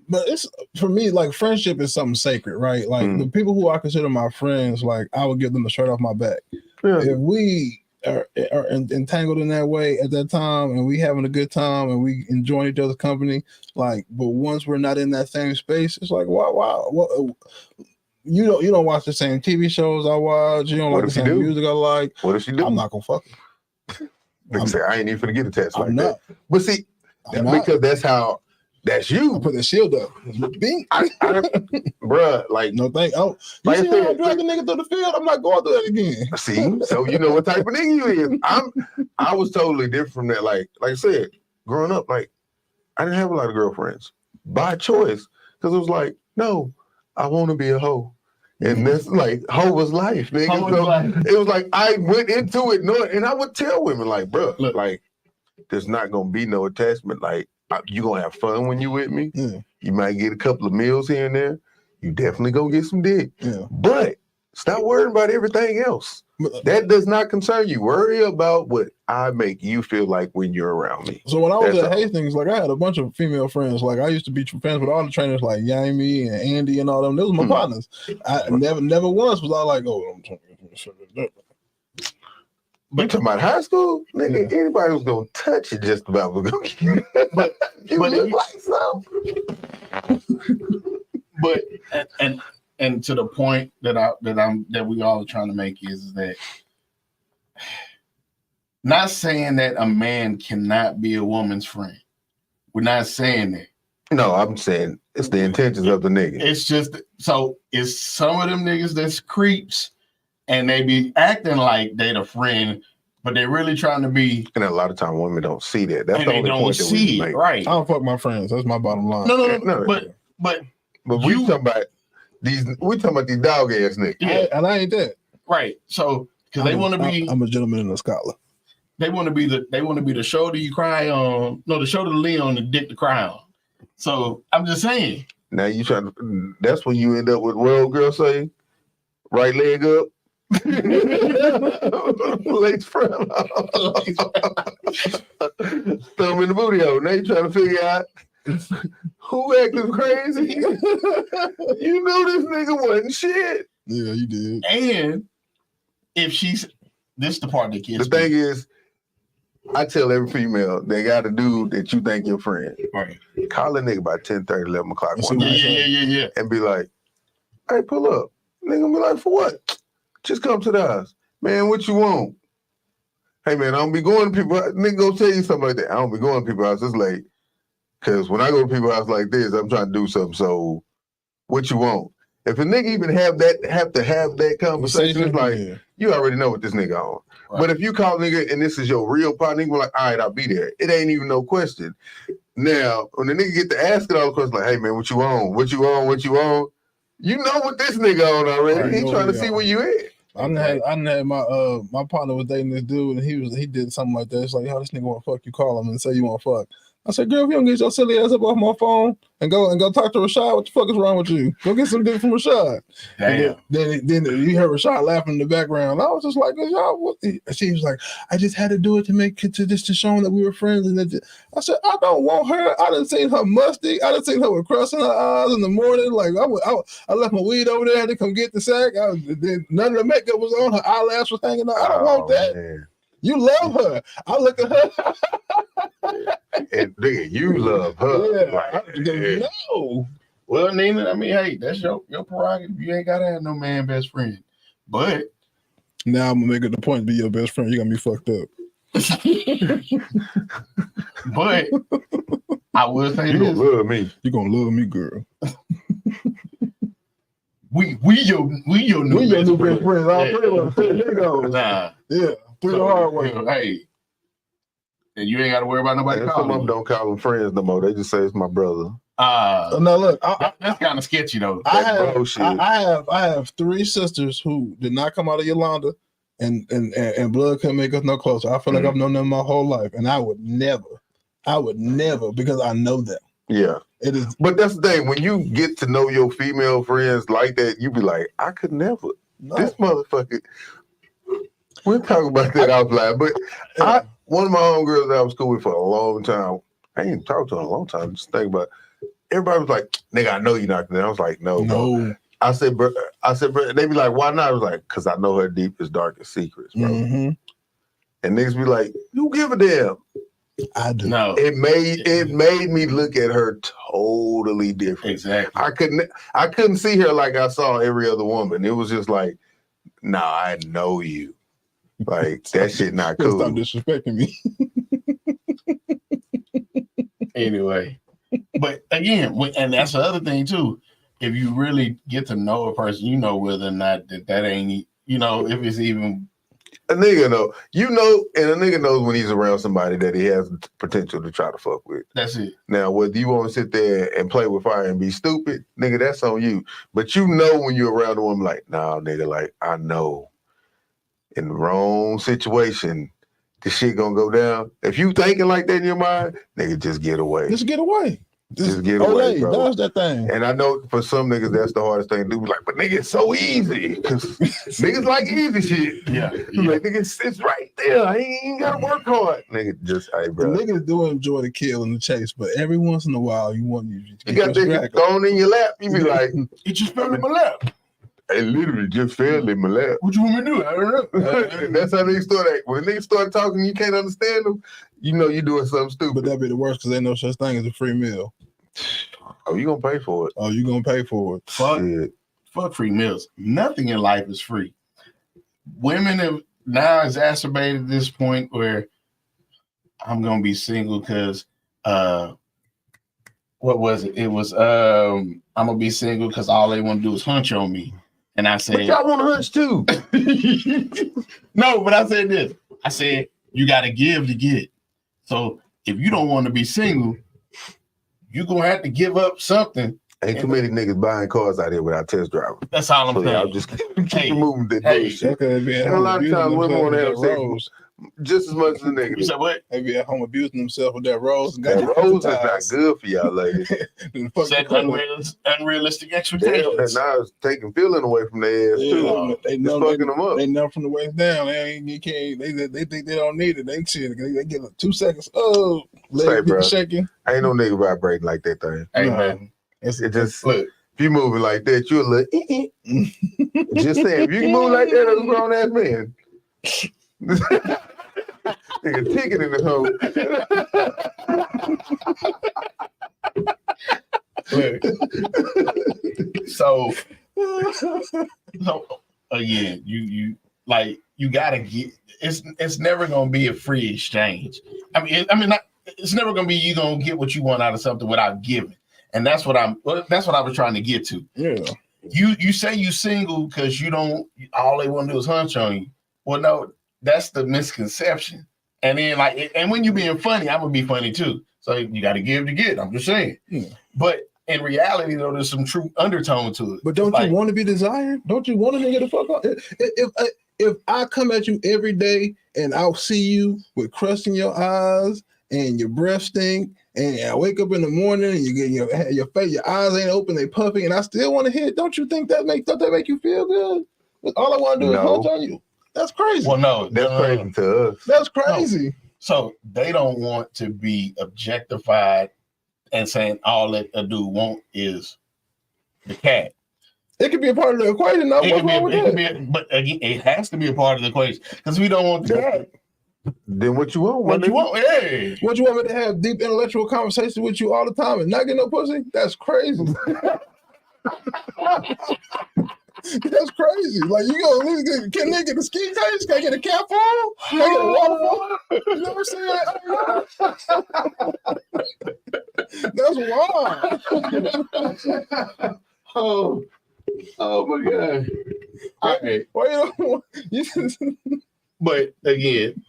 But it's for me, like friendship is something sacred, right? Like the people who I consider my friends, like I would give them a shirt off my back. Yeah. If we are entangled in that way at that time, and we having a good time, and we enjoying each other's company, like, but once we're not in that same space, it's like, wow, you don't watch the same TV shows I watch. You don't What like the if you same do? music I like. What if she do? I'm not gonna fuck her. Nigga say, I ain't even finna get attached like I'm that. not. But see, I'm not. because that's I you. put that shield up. Bing. Bruh, like, No thank. Oh, you Like I see how I said, drag a nigga through the field? I'm not going through that again. see, so you know what type of nigga you is. I was totally different from that. Like I said, growing up, like, I didn't have a lot of girlfriends by choice. Because it was like, no, I want to be a hoe. And that's like, hoe was life, nigga. Hoe was So life. it was like, I went into it knowing, and I would tell women, like, bro, Look. like, there's not going to be no attachment. Like, you going to have fun when you with me. Yeah. You might get a couple of meals here and there. You definitely going to get some dick. Yeah. But stop worrying about everything else. That does not concern you. Worry about what I make you feel like when you're around me. So when I was That's at all. Hastings, like I had a bunch of female friends. Like I used to be friends with all the trainers, like Yami and Andy and all them. Those were my partners. I never once was I like, oh, I'm talking. But you talking about high school? Nigga, anybody was going to touch it just about was going to But you but look it- like something. But and to the point that we all are trying to make is that not saying that a man cannot be a woman's friend. We're not saying that. No, I'm saying it's the intentions of the nigga. It's just so it's some of them niggas that's creeps and they be acting like they the friend, but they're really trying to be, And a lot of time women don't see that. That's and the they only don't point that we see make. it, right? I don't fuck my friends. That's my bottom line. No, No. but But we You- talking about these dog ass niggas. yeah, And I ain't that. right. So because they want to be, I'm a gentleman and a scholar. they want to be the shoulder you cry on, no, the shoulder to lean on, the dick to cry on. So I'm just saying, Now you trying to, that's when you end up with what old girl say, right leg up. Legs front. Thumb in the booty hole. Now you trying to figure out who acting crazy. You know this nigga wasn't shit. Yeah, you did. and if she's this the part that The gets thing me. is, I tell every female they got a dude that you think your friend. Right. Call a nigga by 10:30, 11 o'clock Let's one see night Yeah. and be like, hey, pull up. Nigga gonna be like, for what? Just come to the house. Man, what you want? Hey man, I don't be going to people. Nigga gonna tell you something like that. I don't be going to people's house. It's late. Cause when I go to people's house like this, I'm trying to do something. So what you want? If a nigga even have to have that conversation, it's like, Yeah. you already know what this nigga on. Right. But if you call nigga and this is your real partner, nigga be like, all right, I'll be there. It ain't even no question. Now, when the nigga get to asking all the questions, like, hey man, what you on? What you on? What you on? You know what this nigga on already. Right, He know trying to what see he where on. you at. I done had my partner was dating this dude and he did something like that. It's like, yo, this nigga want to fuck, you call him and say you want to fuck. I said, girl, if you don't get your silly ass up off my phone and go talk to Rashad, what the fuck is wrong with you? Go get some dick from Rashad. Damn. And then you heard Rashad laughing in the background. I was just like, y'all, what? She was like, I just had to do it to show him that we were friends. And I said, I don't want her. I done seen her musty. I done seen her with crust in her eyes in the morning. Like I left my weed over there. I had to come get the sack. None of the makeup was on. Her eyelash was hanging out. I don't want that. Man. You love her. I look at her. And nigga, you love her. Like, yeah. No. Well, Nina, I mean, hey, that's your prerogative. You ain't gotta have no man best friend. But Now I'm gonna make it the point to be your best friend. You got me fucked up. but I will say You gonna this. love me. You gonna love me, girl. We your new best friend. friends. All three of us. There goes. Nah. Yeah. Through the So, hard way. hey. And you ain't gotta worry about nobody And some of them calling. don't call them friends no more. They just say it's my brother. Now look, That's kind of sketchy though. I bullshit. have 3 sisters who did not come out of Yolanda, and blood couldn't make us no closer. I feel like I've known them my whole life, and I would never, because I know them. Yeah. It is But that's the thing. When you get to know your female friends like that, you be like, I could never. no. This motherfucker. We'll talk about that offline. But Yeah. one of my homegirls that I was cool with for a long time, I ain't talked to her in a long time. Just think about it. Everybody was like, nigga, I know you're not there. I was like, no, bro. No. I said, bro, they be like, why not? I was like, because I know her deepest, darkest secrets, bro. Mm-hmm. And niggas be like, you give a damn. I do. No. It made me look at her totally different. Exactly. I couldn't see her like I saw every other woman. It was just like, nah, I know you. Like that shit not Stop cool. disrespecting me. Anyway, but again, and that's the other thing too. If you really get to know a person, you know whether or not that ain't, you know, if it's even. A nigga know, you know, and a nigga knows when he's around somebody that he has potential to try to fuck with. That's it. Now, whether you want to sit there and play with fire and be stupid, nigga, that's on you. But you know when you're around a woman, like, nah, nigga, like, I know in the wrong situation, the shit gonna go down. If you thinking like that in your mind, nigga, just get away. Just get away. Just get away, bro. Dodge that thing. And I know for some niggas, that's the hardest thing to do. Like, but nigga, it's so easy. Because niggas like easy shit. Yeah. Like, nigga, it's right there. I ain't gotta work hard. Nigga, just, hey, The bro. niggas do enjoy the kill and the chase, but every once in a while, you got that thrown in your lap. You be like, It just fell in my lap. it literally just fell in my lap. What you want me to do? I don't know. And that's how they start acting. When they start talking, you can't understand them. You know you're doing something stupid. But that'd be the worst because ain't no such thing as a free meal. Oh, you gonna pay for it? Oh, you gonna pay for it? Fuck free meals. Nothing in life is free. Women have now exacerbated this point where I'm gonna be single because what was it? It was I'm gonna be single because all they want to do is hunch on me. And I said, But y'all want to hunch too. no, but I said this. I said, you gotta give to get. So if you don't want to be single, you're gonna have to give up something. Ain't too many niggas buying cars out here without test driving. That's all I'm So y'all saying. just keep moving that Hey, bullshit. Okay, And a lot of times women want to have sex rose. just as much as the You niggas. said what? They be at home abusing themselves with that rose. And That rose is not good for y'all ladies. Set unrealistic Damn, expectations. and now it's taking feeling away from their ass too. They It's know fucking them up. They know from the waist down. You can't. They think they don't need it. They shit. They get 2 seconds. Oh, Say, leg bro. shaking. Ain't no nigga vibrating like that thing. Hey No. man, It just look, if you moving like that, you a little. Just saying, if you can move like that as a grown ass man, nigga ticket in the hole. look. So again, you like you gotta get. It's never gonna be a free exchange. It's never gonna be you gonna get what you want out of something without giving. And that's what I was trying to get to. Yeah. You say you single because you don't. All they want to do is hunch on you. Well, no, that's the misconception. And then and when you being funny, I'm gonna be funny too. So you got to give to get. I'm just saying. Yeah. But in reality, though, there's some true undertone to it. But don't you want to be desired? Don't you want a nigga to fuck up? If I come at you every day and I'll see you with crust in your eyes and your breath stink, and I wake up in the morning and you get your face, your eyes ain't open, they puffy, and I still want to hit, don't you think that make you feel good? All I want to do is hunch on you. That's crazy. Well, no, That's crazy to us. That's crazy. No. So they don't want to be objectified and saying all that a dude want is the cat. It could be a part of the equation. What's wrong with that? But again, it has to be a part of the equation because we don't want the cat. Then what you want? What you want? Hey. What you want me to have deep intellectual conversation with you all the time and not get no pussy? That's crazy. That's crazy. Like you go, can they get a ski taste? Can I get a cap on? Can I get a waterfall? You know what I'm saying? That's wild. Oh my God. All right. Why you don't? But again,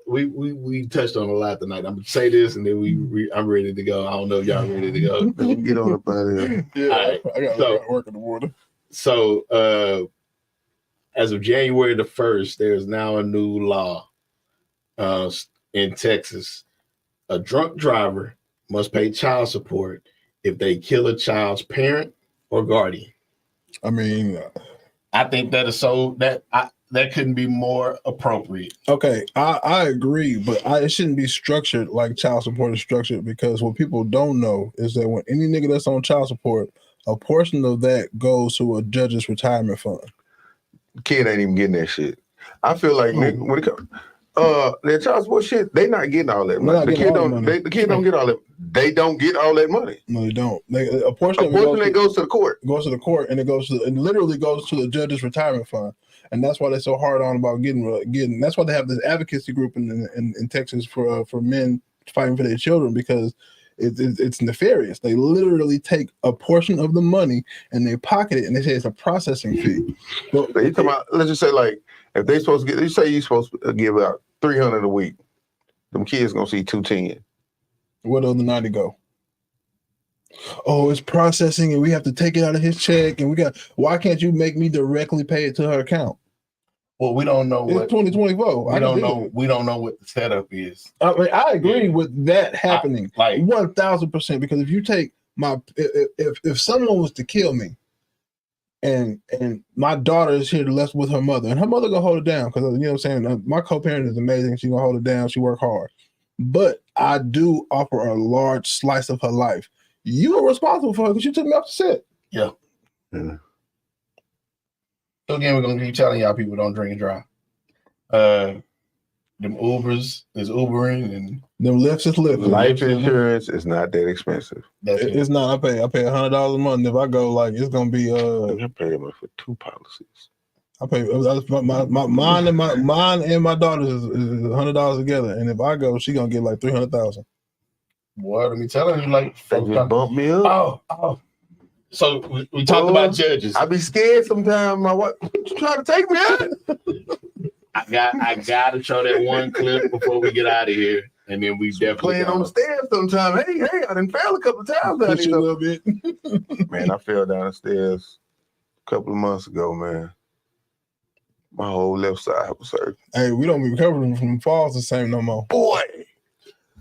we touched on a lot tonight. I'm gonna say this and then I'm ready to go. I don't know if y'all ready to go. Get on up out of here. Yeah, right. I got work in the water. So as of January the 1st, there's now a new law in Texas. A drunk driver must pay child support if they kill a child's parent or guardian. I mean, I think that is that couldn't be more appropriate. okay, I agree, but it shouldn't be structured like child support is structured, because what people don't know is that when any nigga that's on child support, a portion of that goes to a judge's retirement fund. Kid ain't even getting that shit. I feel like nigga, when it comes, that child support shit, they not getting all that They're money. not The getting kid all that don't. money. The kid don't get all that. They don't get all that money. No, they don't. A portion A of it portion goes to the court. goes to the court, and it literally goes to the judge's retirement fund, and that's why they're so hard on about getting. That's why they have this advocacy group in Texas for men fighting for their children, because it's nefarious. They literally take a portion of the money and they pocket it, and they say it's a processing fee. So you talking about? Let's just say like if they supposed to get, you say you supposed to give out 300 a week, them kids gonna see 210. Where the other 90 go? Oh, it's processing, and we have to take it out of his check, and we got. Why can't you make me directly pay it to her account? Well, we don't know It's what 2024. we don't know. We don't know what the setup is. I mean, I agree with that happening, Like 1000%. Because if you take if someone was to kill me, and my daughter is here to left with her mother, and her mother gonna hold it down, because you know what I'm saying. My co-parent is amazing. She gonna hold it down. She work hard, but I do offer a large slice of her life. You are responsible for her because you took me off the set. Yeah. Yeah. So again, we're gonna keep telling y'all people don't drink and drive. Them Ubers is Ubering, and Them lifts is lifts. Life insurance is not that expensive. that's it. It's not. I pay $100 a month. If I go, like, it's gonna be You're paying for 2 policies. I pay mine and my daughter's is $100 together, and if I go, she gonna get like 300,000. Boy, let me tell you, like, They just bump me up. oh. So we talked about judges. I be scared sometimes. My wife, you trying to take me out? I gotta show that one clip before we get out of here, and then we definitely Playing on the stairs sometimes. Hey, I done fell a couple of times down Push you a here. little bit. Man, I fell down the stairs a couple of months ago, man. My whole left side was hurt. Hey, we don't be recovering from falls the same no more. Boy,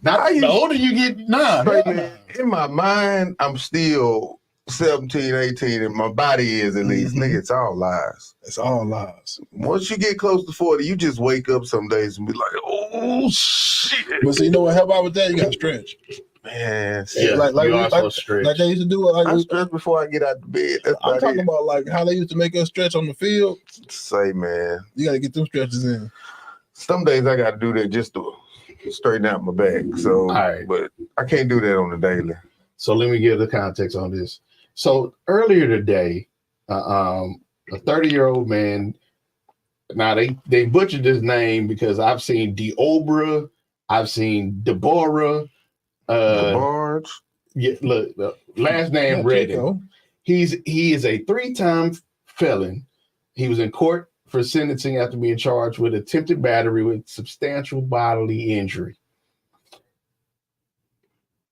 Not the older you get, straight, man, in my mind, I'm still 17, 18, and my body is at least. Mhm. Nigga, it's all lies. It's all lies. Once you get close to 40, you just wake up some days and be like, oh, shit. But so you know what help out with that? You got to stretch. Man, Yeah, like you also stretch. Like they used to do it. Like I stretch before I get out the bed. That's I'm about talking it. about like how they used to make us stretch on the field. Say, man, You got to get them stretches in. some days I got to do that just to straighten out my back. So, right. but I can't do that on the daily. So let me give the context on this. So earlier today, a 30-year-old man. Now they butchered his name because I've seen Deobra, I've seen Deborah. The barge. Yeah, look, the last name Yeah, Redden. Chico. He is a 3-time felon. He was in court for sentencing after being charged with attempted battery with substantial bodily injury.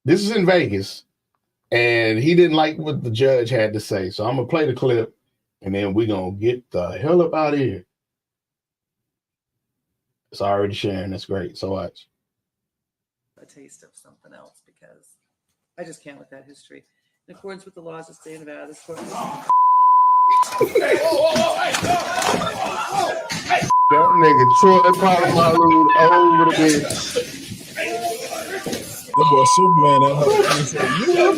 This is in Vegas, and he didn't like what the judge had to say. So I'm gonna play the clip, and then we're gonna get the hell up out of here. It's already sharing. That's great. So watch. A taste of something else because I just can't with that history. In accordance with the laws of the state of Nevada, this court. That nigga Troy Polamalu over the bitch. That boy Superman out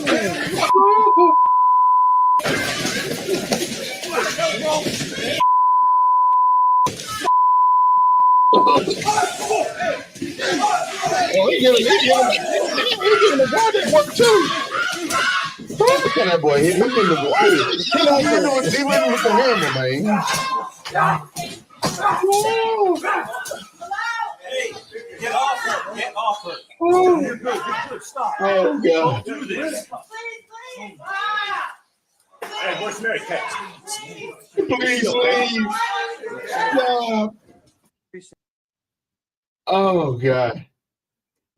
Look at that boy. He in the he with the hammer, man. Get off her! Get off her! Oh, You're good. You're good. Stop. oh God. Don't do this. Hey, where's Mary Kate? Please leave. Stop. Oh God.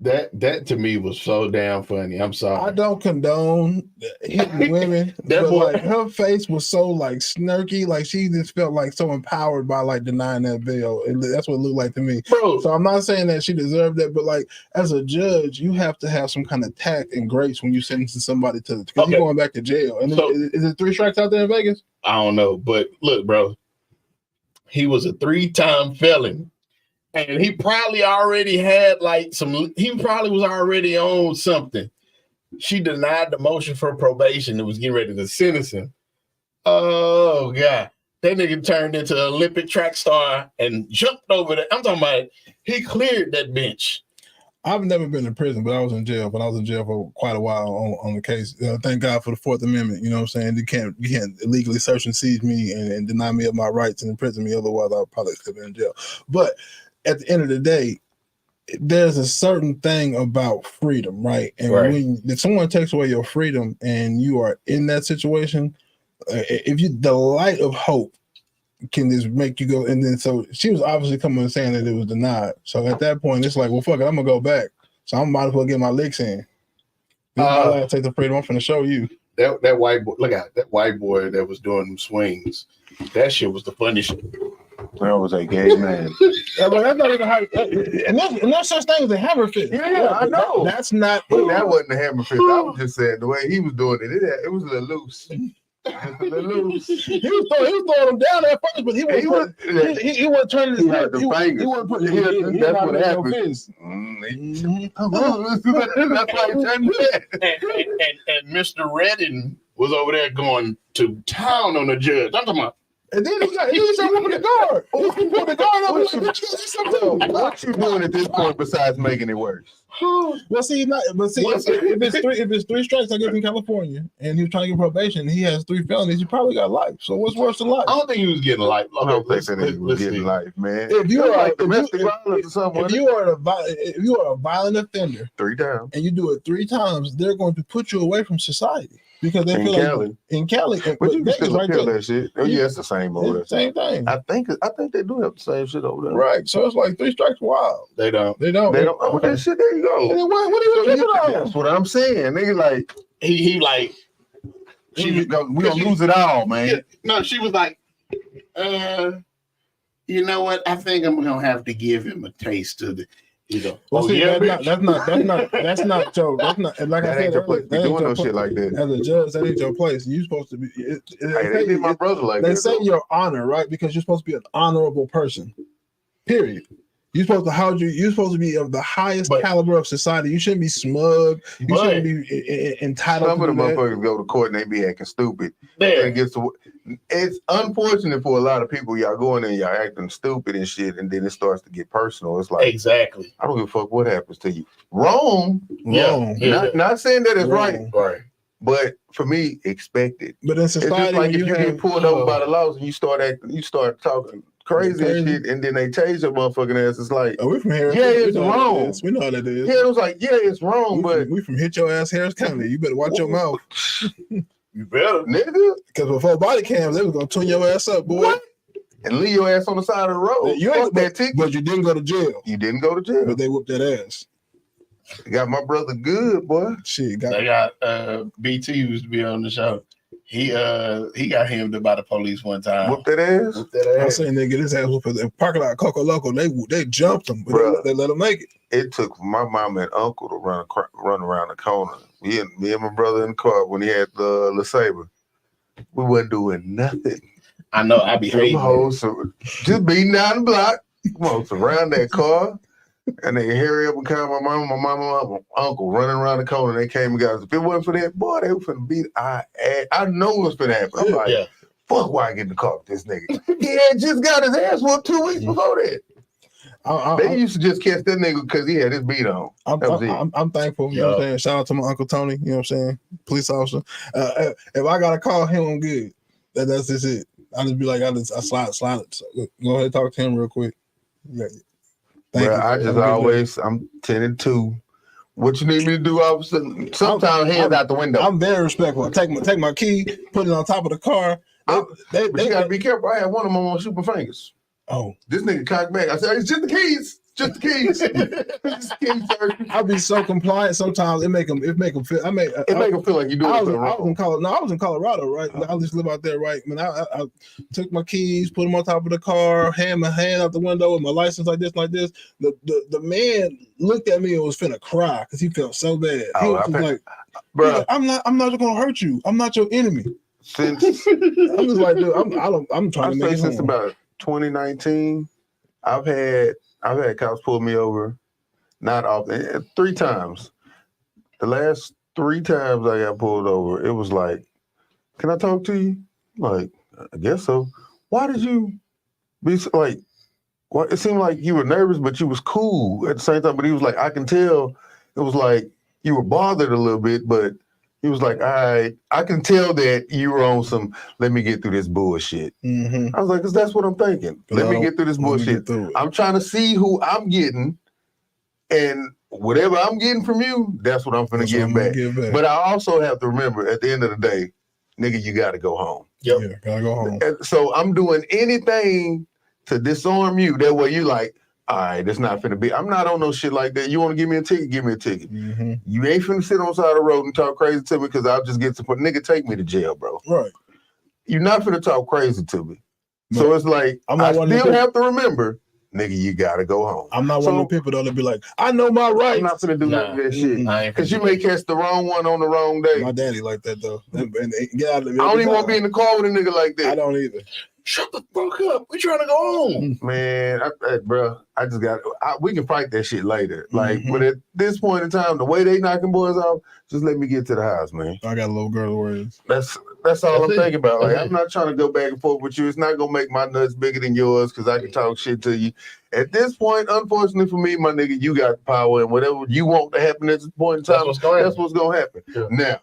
That to me was so damn funny. I'm I sorry. don't condone hitting women, That but boy- like her face was so like snarky, like she just felt like so empowered by like denying that bill. That's what it looked like to me. Bro, So I'm not saying that she deserved that, but like as a judge, you have to have some kind of tact and grace when you sentencing somebody to because Okay. you're going back to jail. And So- is it 3 strikes out there in Vegas? I don't know, but look, bro, he was a 3-time felon, and he probably already had like he probably was already on something. She denied the motion for probation and was getting ready to sentence him. Oh God. That nigga turned into an Olympic track star and jumped over there. I'm talking about he cleared that bench. I've never been in prison, but I was in jail. But I was in jail for quite a while on the case. Thank God for the Fourth Amendment. You know what I'm saying? You can't illegally search and seize me and deny me of my rights and imprison me. Otherwise, I'll probably still be in jail. But at the end of the day, there's a certain thing about freedom, right? And if someone takes away your freedom and you are in that situation, the light of hope can just make you go. And then so she was obviously coming and saying that it was denied. So at that point, it's like, well, fuck it, I'm gonna go back. So I might as well get my licks in. I'll take the freedom. I'm finna show you. That white boy, look at that white boy that was doing them swings. That shit was the funny shit. That was a gay man. Yeah, but that's not even how. And there's such thing as a hammer fist. Yeah, I know. That's not. That wasn't a hammer fist. I was just saying the way he was doing it. It was a little loose. He was throwing them down at first, but he wasn't turning his head. He wasn't putting his head. That's what happened. That's why he turned his head. And Mr. Redding was over there going to town on the judge. I'm talking about. And then he started whooping the guard. He put the guard up. What you doing at this point besides making it worse? Well, see, if it's three strikes, I guess in California, and he was trying to get probation, he has 3 felonies. He probably got life. So what's worse than life? I don't think he was getting life. I don't think that he was getting life, man. If you are like domestic violence or something, if you are a violent offender, 3 times, and you do it 3 times, they're going to put you away from society. Because they feel like in Cali, but you can still appeal that shit. Oh, yeah, it's the same over there. Same thing. I think they do have the same shit over there. Right. So it's like 3 strikes. Wow. They don't. Oh, that shit. There you go. Then what are you tripping on? That's what I'm saying. Nigga, like he like we gonna lose it all, man. Yeah, no, she was like, you know what? I think I'm gonna have to give him a taste of the. Well, see, that's not Joe. That's not like that I said. said. Doing no shit like that. As a judge, that ain't your place. You're supposed to be. They did my brother like that. They say your honor, right? Because you're supposed to be an honorable person. Period. You're supposed to be of the highest caliber of society. You shouldn't be smug. You shouldn't be entitled. Some of the motherfuckers go to court and they be acting stupid. It's unfortunate for a lot of people. Y'all go in there, y'all acting stupid and shit, and then it starts to get personal. It's like exactly. I don't give a fuck what happens to you. Wrong. Not saying that it's right. But for me, expected. But in society, it's just like if you get pulled over by the laws and you start talking crazy and shit, and then they change your motherfucking ass. It's like, we're from Harris. Yeah, it's wrong. We know how that is. Yeah, it was like, yeah, it's wrong, but we from hit your ass Harris County. You better watch your mouth. You better, nigga. Because before body cams, they was gonna tune your ass up, boy. What? And leave your ass on the side of the road. You ain't that ticket, but you didn't go to jail. You didn't go to jail, but they whooped that ass. They got my brother good, boy. Shit, they got BT used to be on the show. He got hemmed by the police one time. Whooped that ass. I seen they get his ass whooped in the parking lot. Coco Loco, they jumped him, but they let him make it. It took my mom and uncle to run around the corner. Me and my brother in the car when he had the LeSabre. We wasn't doing nothing. I know. I be hating. Just beating down the block. Come on, surround that car. And they hurry up and call my mama, my uncle running around the corner. They came and got us. If it wasn't for that, boy, they were finna beat our ass. I know what's finna happen. I'm like, fuck, why I get in the car with this nigga? He had just got his ass whooped 2 weeks before that. They used to just catch that nigga because he had his beat on. I'm thankful. You know what I'm saying? Shout out to my Uncle Tony. You know what I'm saying? Police officer. If I gotta call him, I'm good. That's just it. I just be like, I slide it. So, go ahead and talk to him real quick. Yeah. I'm 10 and 2. What you need me to do, officer? Sometimes hands out the window. I'm very respectful. I take my key, put it on top of the car. They gotta be careful. I had one of them on super fingers. Oh, this nigga cocked back. I said, it's just the keys. Just the keys. Just the keys, sir. I'll be so compliant. Sometimes it make them feel. It make them feel like you doing something wrong. I was in Colorado, right? I just live out there, right? I took my keys, put them on top of the car, hand my hand out the window with my license like this. The man looked at me and was finna cry because he felt so bad. He was like, bro, I'm not gonna hurt you. I'm not your enemy. I'm just like, dude, I'm trying to make it since about 2019, I've had cops pull me over, not often, 3 times. The last 3 times I got pulled over, it was like, can I talk to you? Like, I guess so. why did you be like? Well, it seemed like you were nervous, but you was cool at the same time. But he was like, I can tell. It was like you were bothered a little bit, but he was like, I can tell that you were on some. Let me get through this bullshit. Mm-hmm. I was like, because that's what I'm thinking. Let me get through this bullshit. I'm trying to see who I'm getting, and whatever I'm getting from you, that's what I'm gonna give back. But I also have to remember, at the end of the day, nigga, you got to go home. Yep. Yeah, gotta go home. And so I'm doing anything to disarm you. That way you like, all right, that's not finna be. I'm not on no shit like that. You want to give me a ticket? Give me a ticket. Mm-hmm. You ain't finna sit on the side of the road and talk crazy to me because I'll just get to put nigga, take me to jail, bro. Right. You're not finna talk crazy to me. So it's like, I still have to remember, nigga, you gotta go home. I'm not one of the people that'll be like, I know my rights. I'm not finna do none of that shit. Because you may catch the wrong one on the wrong day. My daddy like that though. And get out of I don't even want to be in the car with a nigga like that. I don't either. Shut the fuck up. We trying to go home. Man, bro, I just got, we can fight that shit later. Like, but at this point in time, the way they knocking boys off, just let me get to the house, man. I got a little girl words. That's all I'm thinking about. Like, I'm not trying to go back and forth with you. It's not gonna make my nuts bigger than yours because I can talk shit to you. At this point, unfortunately for me, my nigga, you got the power, and whatever you want to happen at this point in time, that's what's gonna happen. Yeah. Now,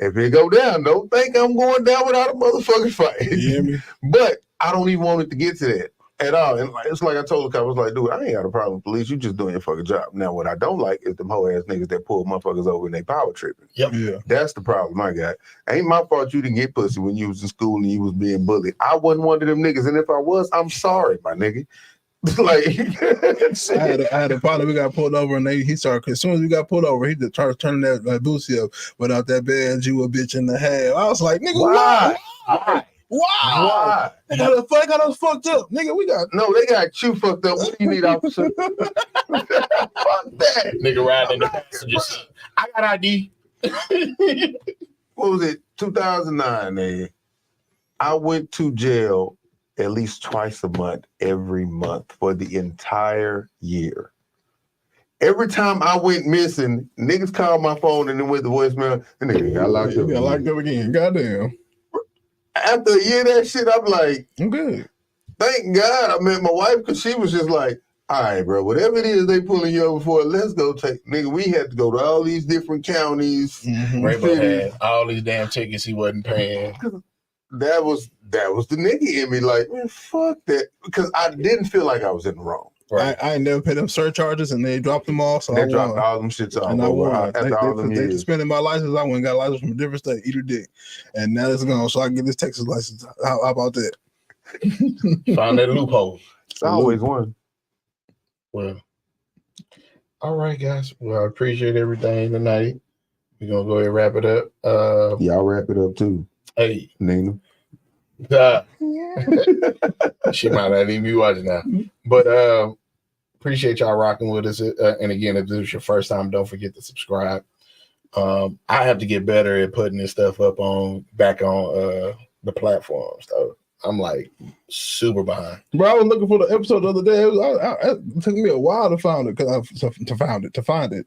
if it go down, don't think I'm going down without a motherfucking fight. You hear me? But I don't even want it to get to that at all. And it's like I told the cop, I was like, dude, I ain't got a problem with police. You just doing your fucking job. Now, what I don't like is them hoe ass niggas that pull motherfuckers over and they power tripping. Yep. Yeah. That's the problem I got. Ain't my fault you didn't get pussy when you was in school and you was being bullied. I wasn't one of them niggas. And if I was, I'm sorry, my nigga. Like, I had a partner. We got pulled over, and he started. As soon as we got pulled over, he just started turning that boosie up. Without that badge, you a bitch in the half. I was like, nigga, why? Why? They got us fucked up, nigga. They got you fucked up. What do you need, officer? Fuck that, nigga riding in the passenger seat. I got ID. What was it? 2009, man. I went to jail at least twice a month, every month for the entire year. Every time I went missing, niggas called my phone and then went to voicemail, and nigga got locked up. Got locked up again. Goddamn. After a year of that shit, I'm like, I'm good. Thank God I met my wife because she was just like, all right, bro, whatever it is they pulling you over for, let's go take. Nigga, we had to go to all these different counties. Rainbow had all these damn tickets he wasn't paying. That was the nigga in me, like, man, fuck that. Because I didn't feel like I was in the wrong. Right. I ain't never paid them surcharges, and they dropped them all. So they dropped all them shits off. And I won. After all them years. They suspended my license. I went and got a license from a different state, eat or dick. And now it's gone, so I can get this Texas license. How about that? Found that loophole. It's always one. Well, all right, guys. Well, I appreciate everything tonight. We're going to go ahead and wrap it up. Y'all wrap it up, too. Hey. Nina. She might not even be watching now. But appreciate y'all rocking with us. And again, if this is your first time, don't forget to subscribe. I have to get better at putting this stuff up back on the platforms. So I'm like super behind. Bro, I was looking for the episode the other day. It took me a while to find it to find it.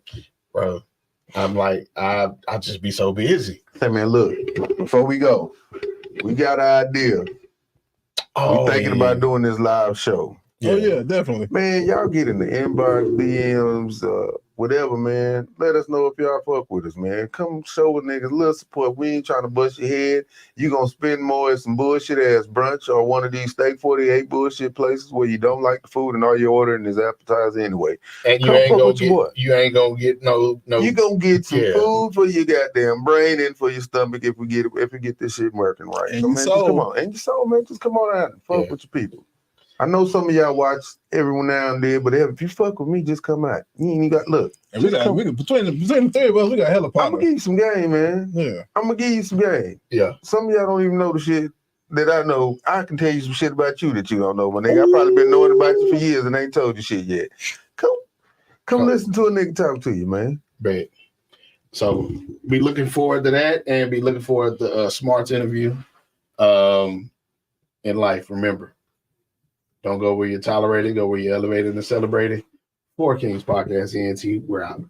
Bro, I'm like, I just be so busy. Hey man, look, before we go, we got an idea. We're thinking about doing this live show. Yeah. Oh yeah, definitely. Man, y'all get in the inbox, DMs, whatever, man. Let us know if y'all fuck with us, man. Come show with niggas a little support. We ain't trying to bust your head. You gonna spend more at some bullshit ass brunch or one of these Steak 48 bullshit places where you don't like the food and all you're ordering is appetizer anyway. And you ain't gonna get no. You gonna get some food for your goddamn brain and for your stomach if we get this shit working right. And so man, just come on. And your soul, man, just come on out and fuck with your people. I know some of y'all watch every now and then, but if you fuck with me, just come out. You ain't got look. And between the three of us, we got hella partners. I'm gonna give you some game, man. Yeah, I'm gonna give you some game. Yeah. Some of y'all don't even know the shit that I know. I can tell you some shit about you that you don't know, my nigga. I probably been knowing about you for years and ain't told you shit yet. Come listen to a nigga talk to you, man. Bet. So be looking forward to that, and be looking forward to Smart's interview. In life, remember. Don't go where you're tolerated, go where you're elevated and celebrated. For Kings Podcast, ENT, we're out.